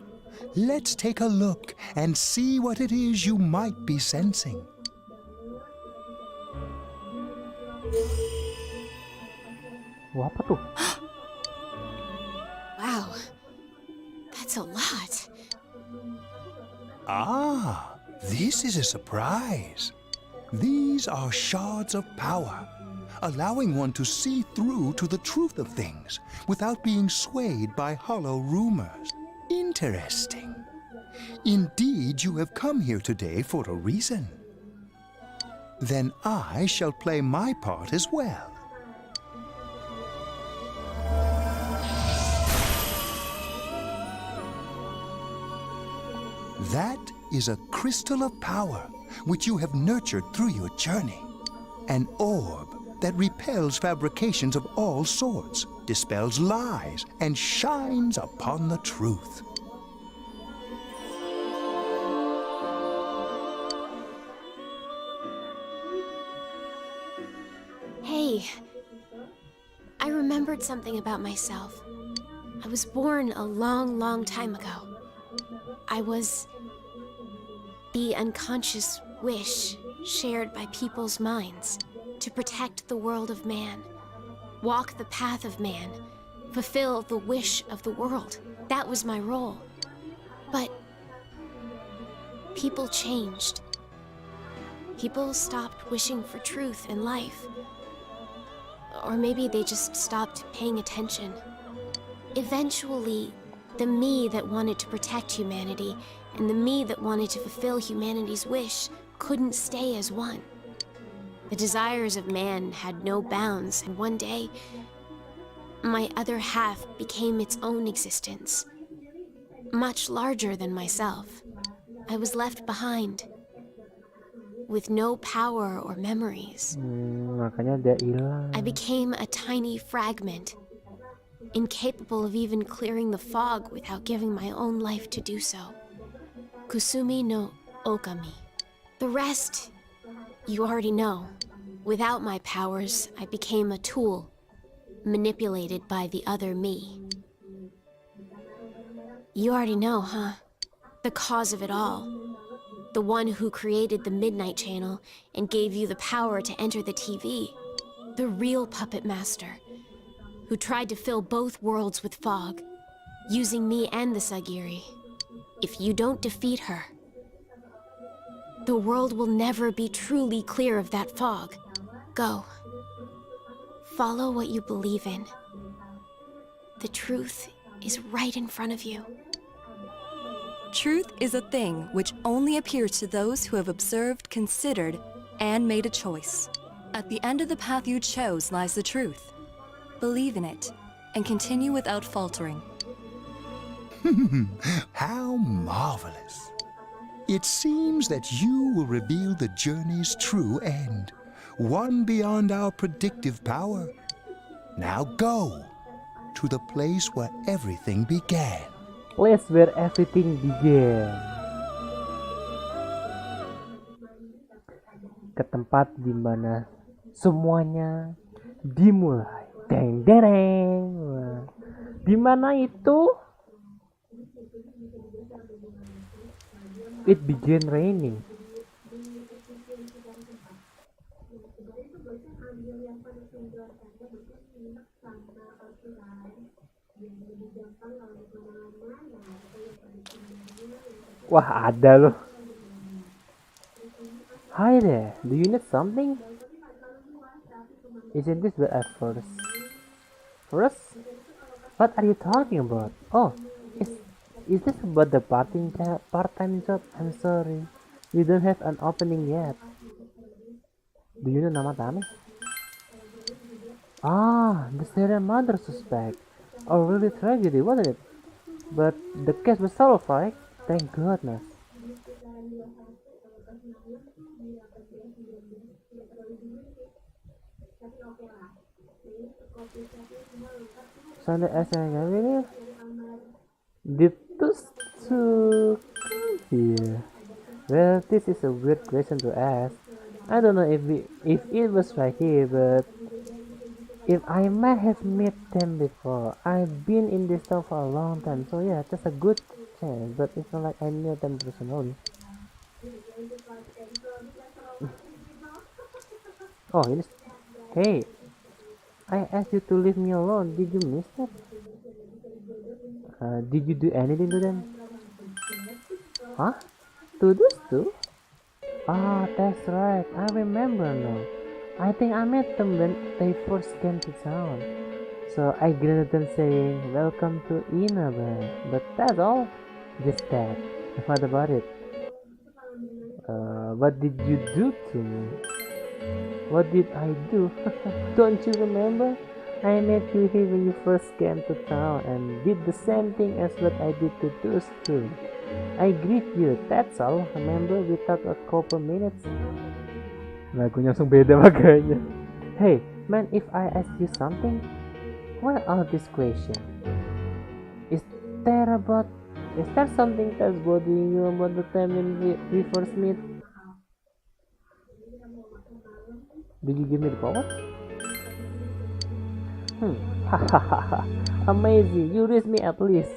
let's take a look and see what it is you might be sensing. Wah, apa tuh? Wow. That's a lot. Ah, this is a surprise. These are shards of power, allowing one to see through to the truth of things without being swayed by hollow rumors. Interesting. Indeed, you have come here today for a reason. Then I shall play my part as well. That is a crystal of power which you have nurtured through your journey. An orb that repels fabrications of all sorts, dispels lies, and shines upon the truth. Hey, I remembered something about myself. I was born a long, long time ago. I was the unconscious wish shared by people's minds to protect the world of man, walk the path of man, fulfill the wish of the world. That was my role. But people changed. People stopped wishing for truth in life. Or maybe they just stopped paying attention. Eventually, the me that wanted to protect humanity and the me that wanted to fulfill humanity's wish couldn't stay as one. The desires of man had no bounds, and one day, my other half became its own existence, much larger than myself. I was left behind, with no power or memories. Makanya dia hilang. I became a tiny fragment, incapable of even clearing the fog without giving my own life to do so. Kusumi no Okami. The rest, you already know. Without my powers, I became a tool, manipulated by the other me. You already know, huh? The cause of it all. The one who created the Midnight Channel and gave you the power to enter the TV. The real puppet master, who tried to fill both worlds with fog, using me and the Sagiri. If you don't defeat her, the world will never be truly clear of that fog. Go. Follow what you believe in. The truth is right in front of you. Truth is a thing which only appears to those who have observed, considered, and made a choice. At the end of the path you chose lies the truth. Believe in it, and continue without faltering. How marvelous. It seems that you will reveal the journey's true end, one beyond our predictive power. Now go to the place where everything began. Place where everything began. Ke tempat di mana semuanya dimulai. Deng dereng. Di mana itu? It began raining. Wah, ada loh. Hi there, do you need something? Isn't this what I first? First? What are you talking about? Oh, is this about the part-time job? I'm sorry, we don't have an opening yet. Do you know nama Tami? Ah, the serial murder suspect. Oh, really tragedy, wasn't it? But the case was solved, right? Thank goodness. Sunday SARA ini ditusuk here. Well, this is a weird question to ask. I don't know if it was right here, but if I might have met them before. I've been in this town for a long time, so yeah, that's a good chance, but it's not like I knew them personally. Oh, it is. Hey, I asked you to leave me alone. Did you miss that? Did you do anything to them? Huh? To those two? Ah, that's right. I remember now. I think I met them when they first came to town. So I grinned at them saying, welcome to Inaba. But that's all. Just that. What about it? What did you do to me? What did I do? Don't you remember? I met you here when you first came to town and did the same thing as what I did to those two. I greet you, that's all. Remember, we talked a couple minutes. Lagunya langsung beda makanya. Hey, man, if I ask you something, what are these questions? Is there something that's bothering you about the time when we first meet? Did you give me the power? Amazing, you raised me at least.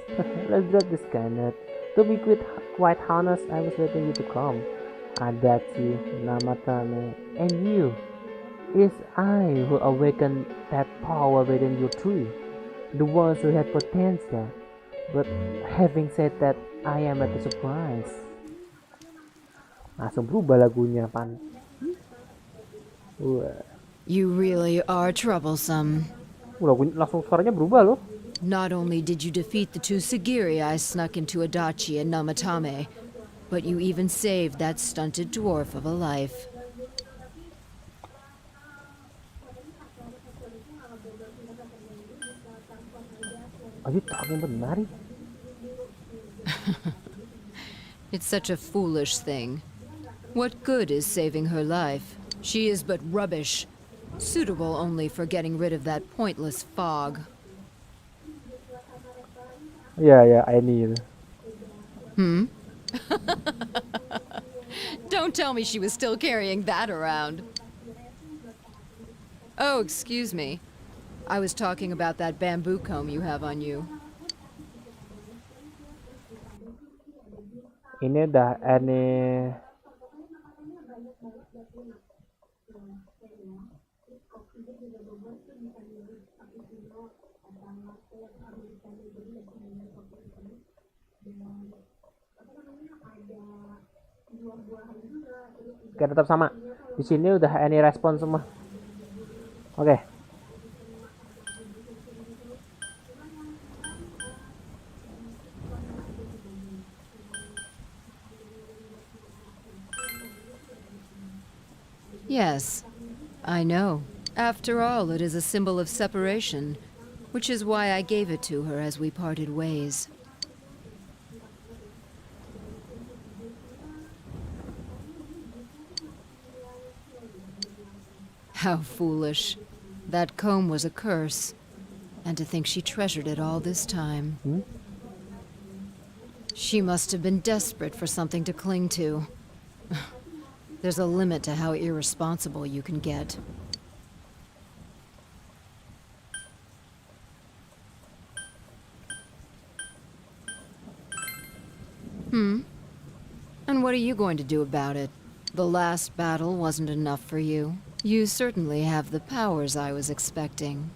Let's drop this Skynet. To be quite honest, I was waiting you to come. Adachi, Namatame, and you. It's I who awakened that power within you three. The ones who had potential. But having said that, I am at a surprise. Langsung berubah lagunya, pan. You really are troublesome. Langsung suaranya berubah loh. Not only did you defeat the two Sagiri I snuck into Adachi and Namatame, but you even saved that stunted dwarf of a life. Are you talking about Mari? It's such a foolish thing. What good is saving her life? She is but rubbish, suitable only for getting rid of that pointless fog. Yeah, I need. Don't tell me she was still carrying that around. Oh, excuse me. I was talking about that bamboo comb you have on you. Ini udah aneh. Oke, tetap sama. Di sini udah any respon semua. Oke. Yes, I know. After all, it is a symbol of separation, which is why I gave it to her as we parted ways. How foolish. That comb was a curse. And to think she treasured it all this time. She must have been desperate for something to cling to. There's a limit to how irresponsible you can get. And what are you going to do about it? The last battle wasn't enough for you. You certainly have the powers I was expecting.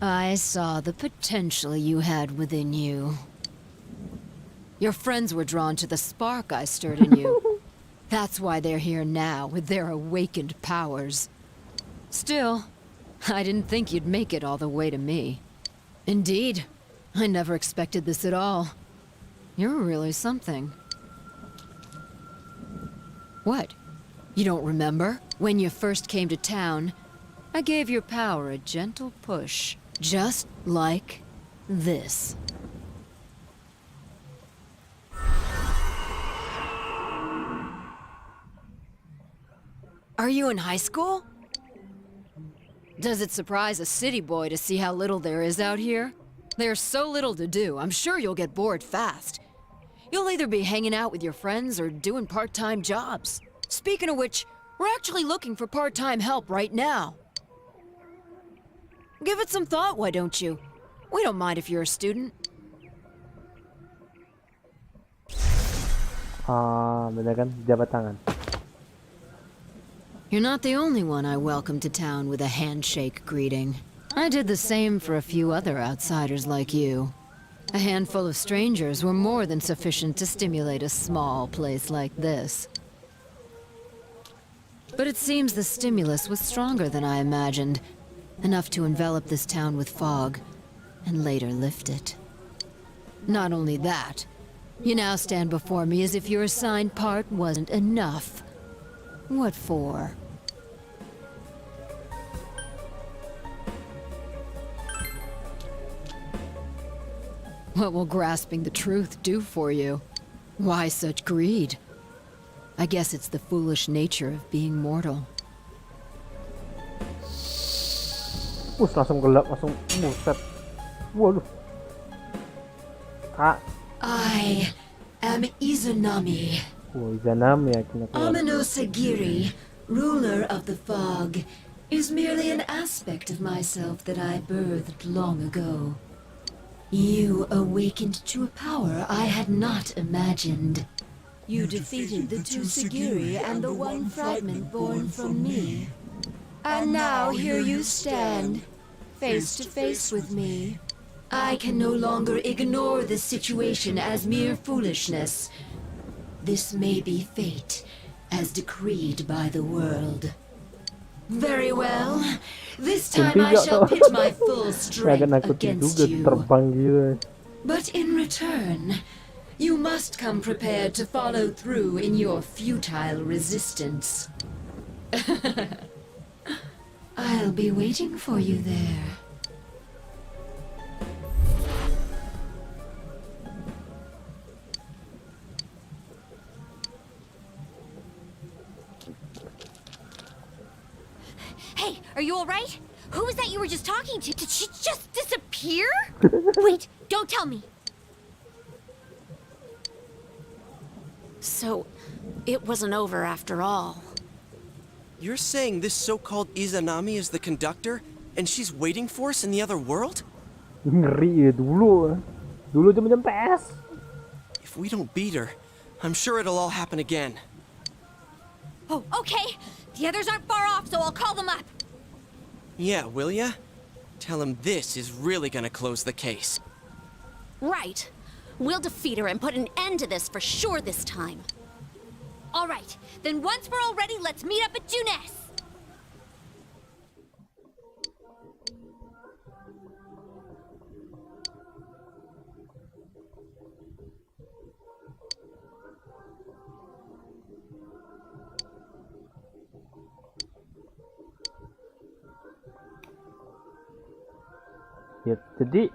I saw the potential you had within you. Your friends were drawn to the spark I stirred in you. That's why they're here now, with their awakened powers. Still, I didn't think you'd make it all the way to me. Indeed, I never expected this at all. You're really something. What? You don't remember? When you first came to town, I gave your power a gentle push. Just like this. Are you in high school? Does it surprise a city boy to see how little there is out here? There's so little to do, I'm sure you'll get bored fast. You'll either be hanging out with your friends or doing part-time jobs. Speaking of which, we're actually looking for part-time help right now. Give it some thought, why don't you? We don't mind if you're a student. Bener kan? Jabat tangan. You're not the only one I welcomed to town with a handshake greeting. I did the same for a few other outsiders like you. A handful of strangers were more than sufficient to stimulate a small place like this. But it seems the stimulus was stronger than I imagined. Enough to envelop this town with fog, and later lift it. Not only that, you now stand before me as if your assigned part wasn't enough. What for? What will grasping the truth do for you? Why such greed? I guess it's the foolish nature of being mortal. Langsung gelap, langsung buset. Waduh. Kak. I am Izanami. Izanami ya kena keluar. Amino Sagiri, ruler of the fog, is merely an aspect of myself that I birthed long ago. You awakened to a power I had not imagined. You defeated the two Sagiri and the one fragment born from me. And now here you stand, face to face with me. I can no longer ignore this situation as mere foolishness. This may be fate, as decreed by the world. Very well. This time I shall pit my full strength against you. But in return, you must come prepared to follow through in your futile resistance. I'll be waiting for you there. Hey, are you alright? Who was that you were just talking to? Did she just disappear? Wait, don't tell me. So, it wasn't over after all. You're saying this so-called Izanami is the conductor, and she's waiting for us in the other world? Ngeri ya dulu. Dulu jam-jam PS. If we don't beat her, I'm sure it'll all happen again. Oh, okay. The others aren't far off, so I'll call them up. Yeah, will ya? Tell him this is really gonna close the case. Right. We'll defeat her and put an end to this for sure this time. All right, then once we're all ready, let's meet up at Junes. Ya, jadi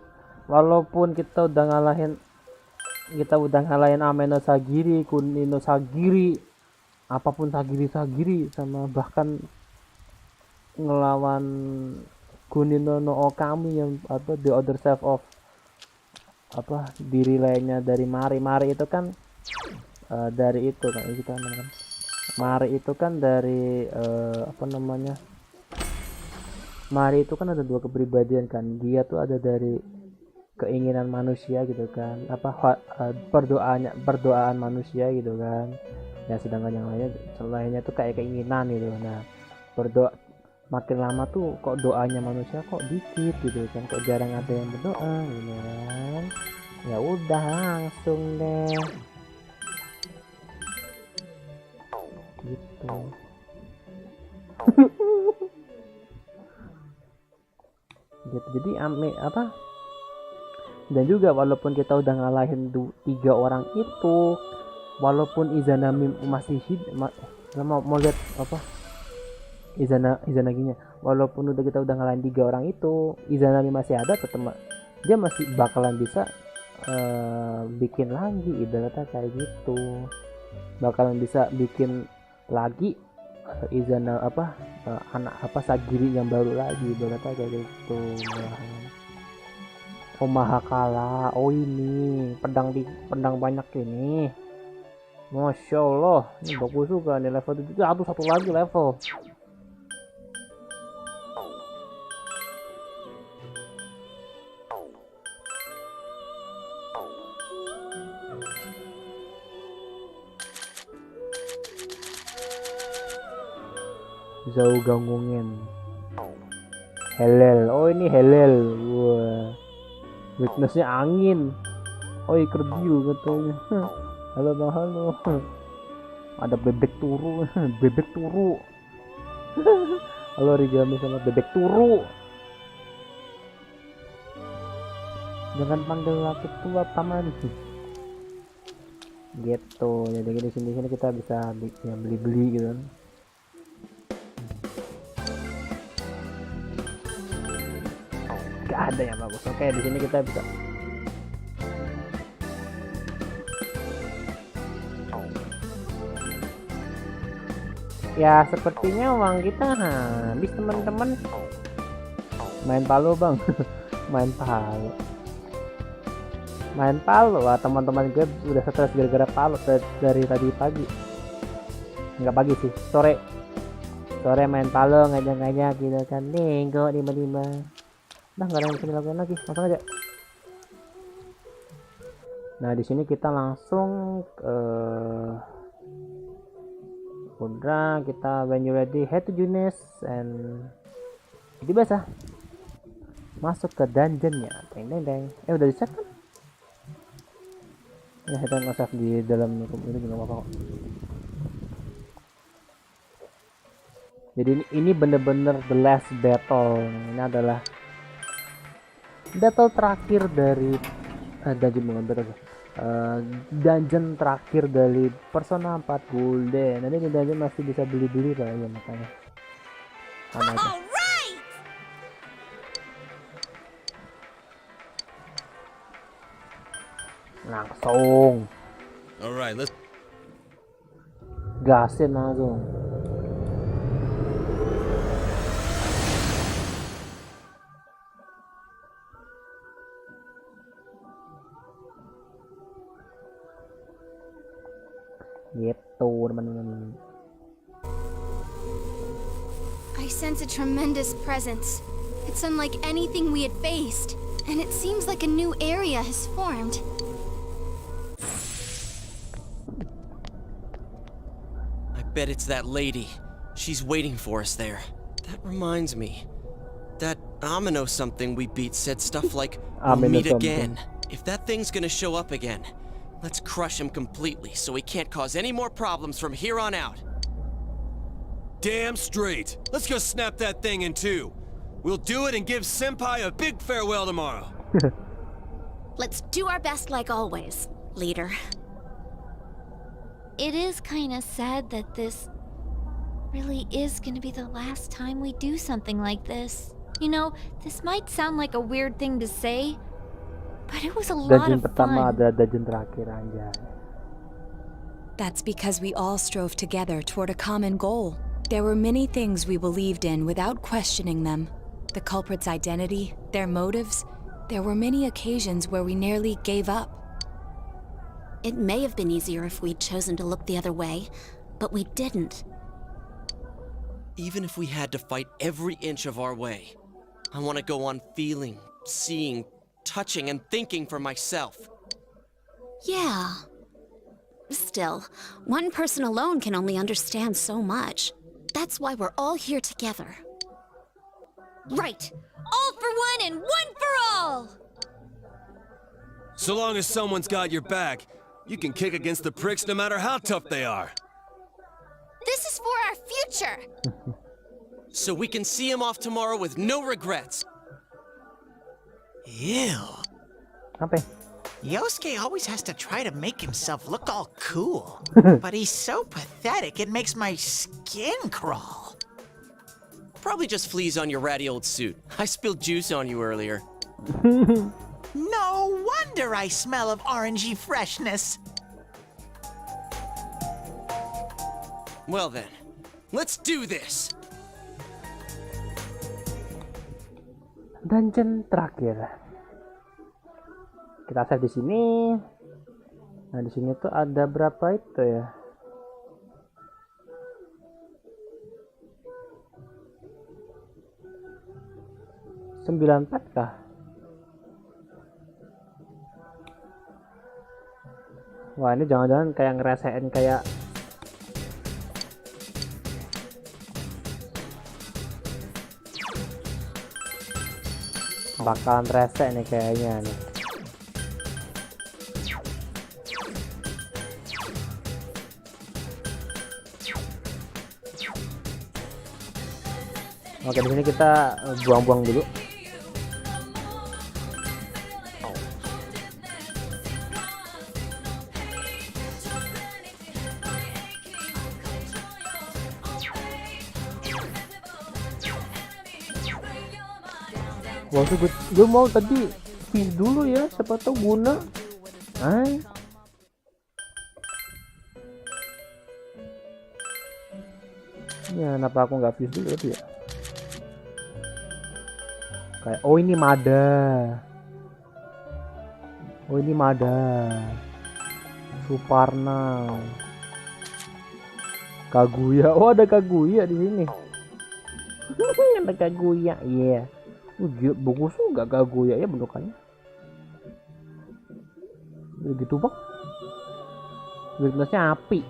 walaupun kita udah ngalahin Ameno Sagiri, Kunino Sagiri, apapun Sagiri sama bahkan ngelawan Kunino no Okami yang the other self of diri lainnya dari Mari itu kan dari itu kan kita namanya Mari itu kan dari Mari itu kan ada dua kepribadian kan, dia tuh ada dari keinginan manusia gitu kan, perdoaan manusia gitu kan ya, sedangkan yang lainnya tuh kayak keinginan gitu. Nah, berdoa makin lama tuh kok doanya manusia kok dikit gitu kan, kok jarang ada yang berdoa gitu kan. Ya udah langsung deh gitu. Jadi dan juga walaupun kita udah ngalahin 3 orang itu, walaupun Izanami masih mau lihat Izanaginya, walaupun kita udah ngalahin 3 orang itu, Izanami masih ada, tetap dia masih bakalan bisa bikin lagi, ibaratnya kayak gitu, bakalan bisa bikin lagi Sagiri yang baru lagi, ibaratnya kayak gitu. Oh Mahakala, oh ini pedang banyak ini, Masya Allah, ini bagus juga nih level 7. Satu lagi level. Jauh gangungin. Helel, oh ini Helel, wah. Weaknessnya angin. Oh kerbiu katanya. Halo bang, halo. Ada bebek turu. Halo origami sama bebek turu. Jangan panggil aku tua paman. Gitu. Jadi di sini kita bisa beli-beli gitu kan. Gak ada yang bagus. Oke, di sini kita bisa. Ya sepertinya uang kita habis teman-teman. Main palu bang. Main palu. Wah, teman-teman gue udah stres gara-gara palu dari tadi pagi. Enggak pagi sih, sore main palu ngajak-ngajak gitu kan. Nih kok 55. Nah, nggak ada yang bisa dilakukan lagi, langsung aja. Nah, di sini kita langsung udah kita when you ready head to Junes and jadi biasa masuk ke dungeonnya. Deng. Udah di-save kan? Ya, kita nge-save di dalam ini juga apa kok. Jadi ini bener-bener the last battle. Ini adalah battle terakhir dari dungeon terakhir dari Persona 4 Golden. Nanti di dungeon masih bisa beli-beli lah ya, makanya sama aja. Langsung Alright, let's... gasin langsung. Gitu teman-teman. I sense a tremendous presence. It's unlike anything we had faced, and it seems like a new area has formed. I bet it's that lady. She's waiting for us there. That reminds me. That Amino something we beat said stuff like, "We'll meet again." If that thing's gonna show up again, let's crush him completely so he can't cause any more problems from here on out. Damn straight. Let's go snap that thing in two. We'll do it and give Senpai a big farewell tomorrow. Let's do our best like always, leader. It is kind of sad that this really is going to be the last time we do something like this. You know, this might sound like a weird thing to say, but it was a lot Dungeon of pertama fun. ada dungeon terakhir aja. That's because we all strove together toward a common goal. There were many things we believed in without questioning them. The culprit's identity, their motives. There were many occasions where we nearly gave up. It may have been easier if we'd chosen to look the other way, but we didn't. Even if we had to fight every inch of our way, I want to go on feeling, seeing, touching, and thinking for myself. Yeah. Still, one person alone can only understand so much. That's why we're all here together. Right! All for one and one for all! So long as someone's got your back, you can kick against the pricks no matter how tough they are. This is for our future! So we can see him off tomorrow with no regrets. Ew. Apa? Yosuke always has to try to make himself look all cool. But he's so pathetic, it makes my skin crawl. Probably just fleas on your ratty old suit. I spilled juice on you earlier. No wonder I smell of orangey freshness. Well then, let's do this! Dungeon terakhir. Kita save di sini. Nah, di sini tuh ada berapa itu ya? Sembilan empat kah? Wah, ini jangan-jangan kayak ngerasain kayak bakalan rese nih kayaknya nih. Oke, di sini kita buang-buang dulu. Wah, gue mau tadi pin dulu ya, siapa tahu guna. Ya, kenapa aku nggak fuse dulu ya? Kayak, oh ini Mada, Suparna, Kaguya. Oh, ada Kaguya di sini. Ada Kaguya, iya. Bagus juga Kaguya ya bentukannya. Gitu bang. Weaknessnya api.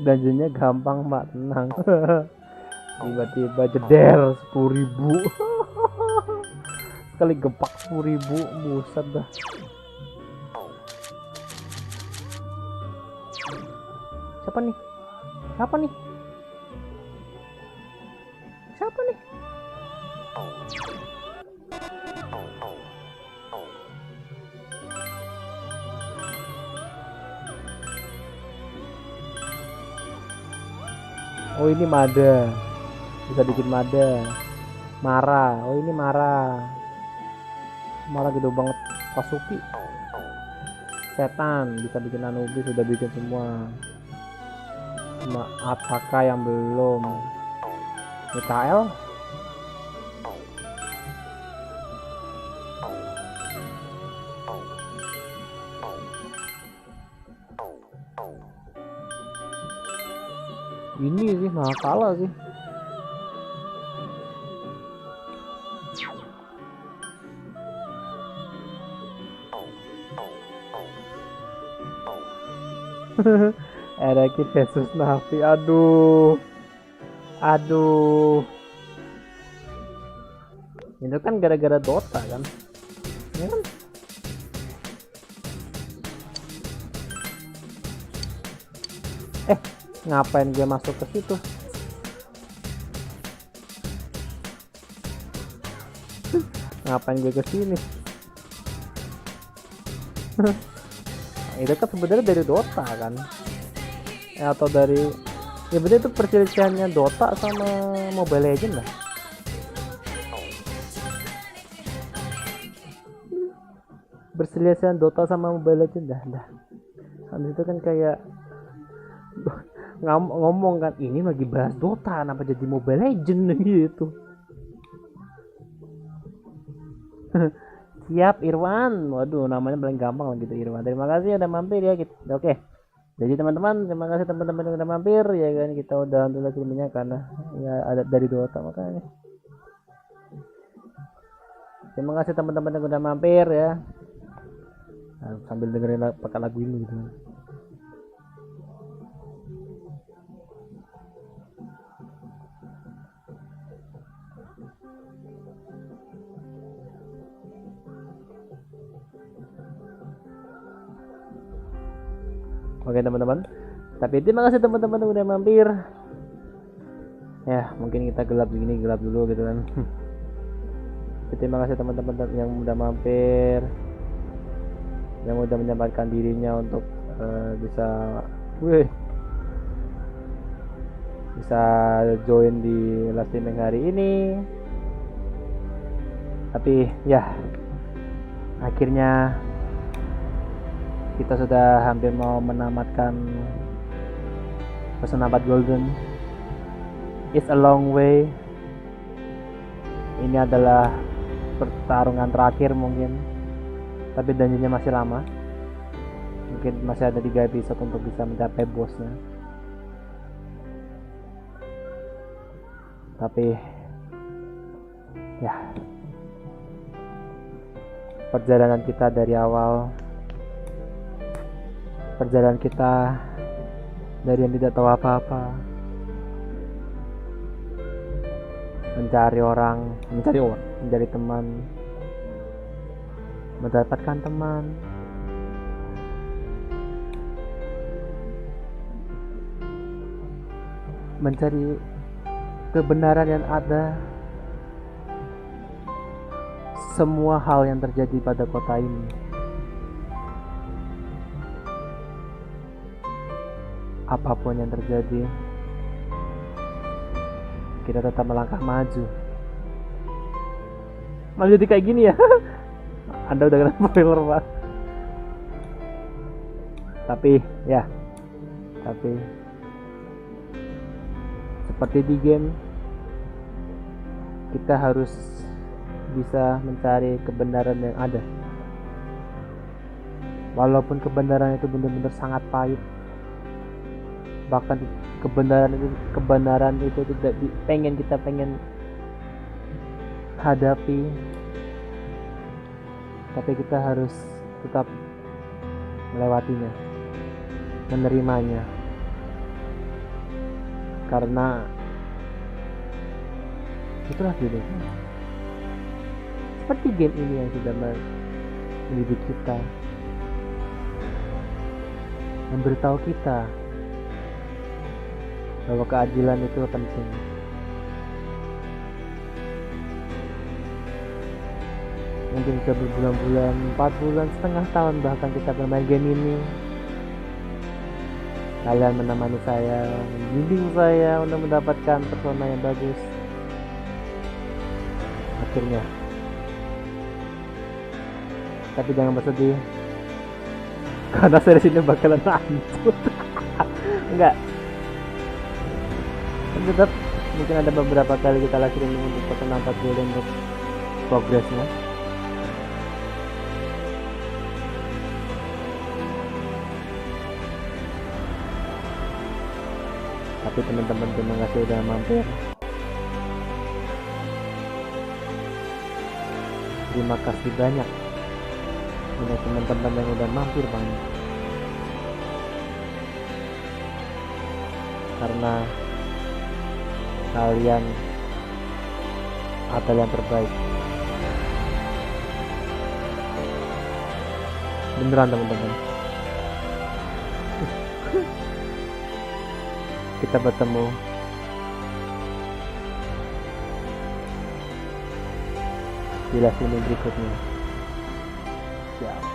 Dungeonnya gampang mbak, tenang. Tiba-tiba jeder 10.000. Sekali gepak 10.000, buset dah. Siapa nih? Oh ini Mada, bisa bikin Mada. Mara, oh ini Mara gede banget. Pasuki, setan, bisa bikin Anubis, sudah bikin semua. Maaf, Suka yang belum. Mikael, ini sih malah kalah sih. Eraki versus Navi, aduh. Itu kan gara-gara Dota kan? Ya kan? Ngapain dia masuk ke situ? Ngapain gue ke sini? Itu kan sebenarnya dari Dota kan? Atau dari, ya berarti itu perselisihannya Dota sama Mobile Legends lah. Perselisihan Dota sama Mobile Legends dah. Habis itu kan kayak ngomong kan, ini lagi bahas Dota, kenapa jadi Mobile Legends gitu. Siap Irwan, waduh namanya paling gampang lah gitu, Irwan. Terima kasih udah mampir ya gitu. Oke, jadi teman-teman, terima kasih teman-teman yang udah mampir ya kan. Kita udah untuk filmnya karena ya ada dari Dota makanya. Terima kasih teman-teman yang udah mampir ya. Nah, sambil dengerin pakai lagu ini gitu. Oke teman-teman, tapi terima kasih teman-teman yang udah mampir. Ya mungkin kita gelap dulu gitu kan. Terima kasih teman-teman yang udah mampir, yang udah menyempatkan dirinya untuk bisa join di live streaming hari ini. Tapi ya akhirnya kita sudah hampir mau menamatkan Pesenabat Golden. It's a long way. Ini adalah pertarungan terakhir mungkin, tapi dungeonnya masih lama. Mungkin masih ada 3 episode untuk bisa mencapai bosnya. Tapi ya, perjalanan kita dari awal, perjalanan kita dari yang tidak tahu apa-apa, mencari teman, mendapatkan teman, mencari kebenaran yang ada semua hal yang terjadi pada kota ini. Apapun yang terjadi, kita tetap melangkah maju. Malah jadi kayak gini ya. Anda udah kena spoiler, Pak. Tapi seperti di game, kita harus bisa mencari kebenaran yang ada. Walaupun kebenaran itu benar-benar sangat pahit, bahkan kebenaran itu tidak kita pengen hadapi, tapi kita harus tetap melewatinya, menerimanya, karena itulah hidup. Seperti game ini yang sudah mendidik kita, memberitahu kita bahwa keadilan itu penting. Mungkin sudah berbulan-bulan, 4 bulan, setengah tahun bahkan kita bermain game ini. Kalian menemani saya, membimbing saya untuk mendapatkan persona yang bagus. Akhirnya. Tapi jangan bersedih, karena series ini bakalan hancur. Enggak. Tetap mungkin ada beberapa kali kita lakuin untuk persona 40 untuk progresnya. Tapi teman-teman, terima kasih udah mampir. Terima kasih banyak untuk teman-teman yang udah mampir banget, karena kalian adalah yang terbaik. Beneran teman-teman. Kita bertemu di live ini berikutnya. Ciao.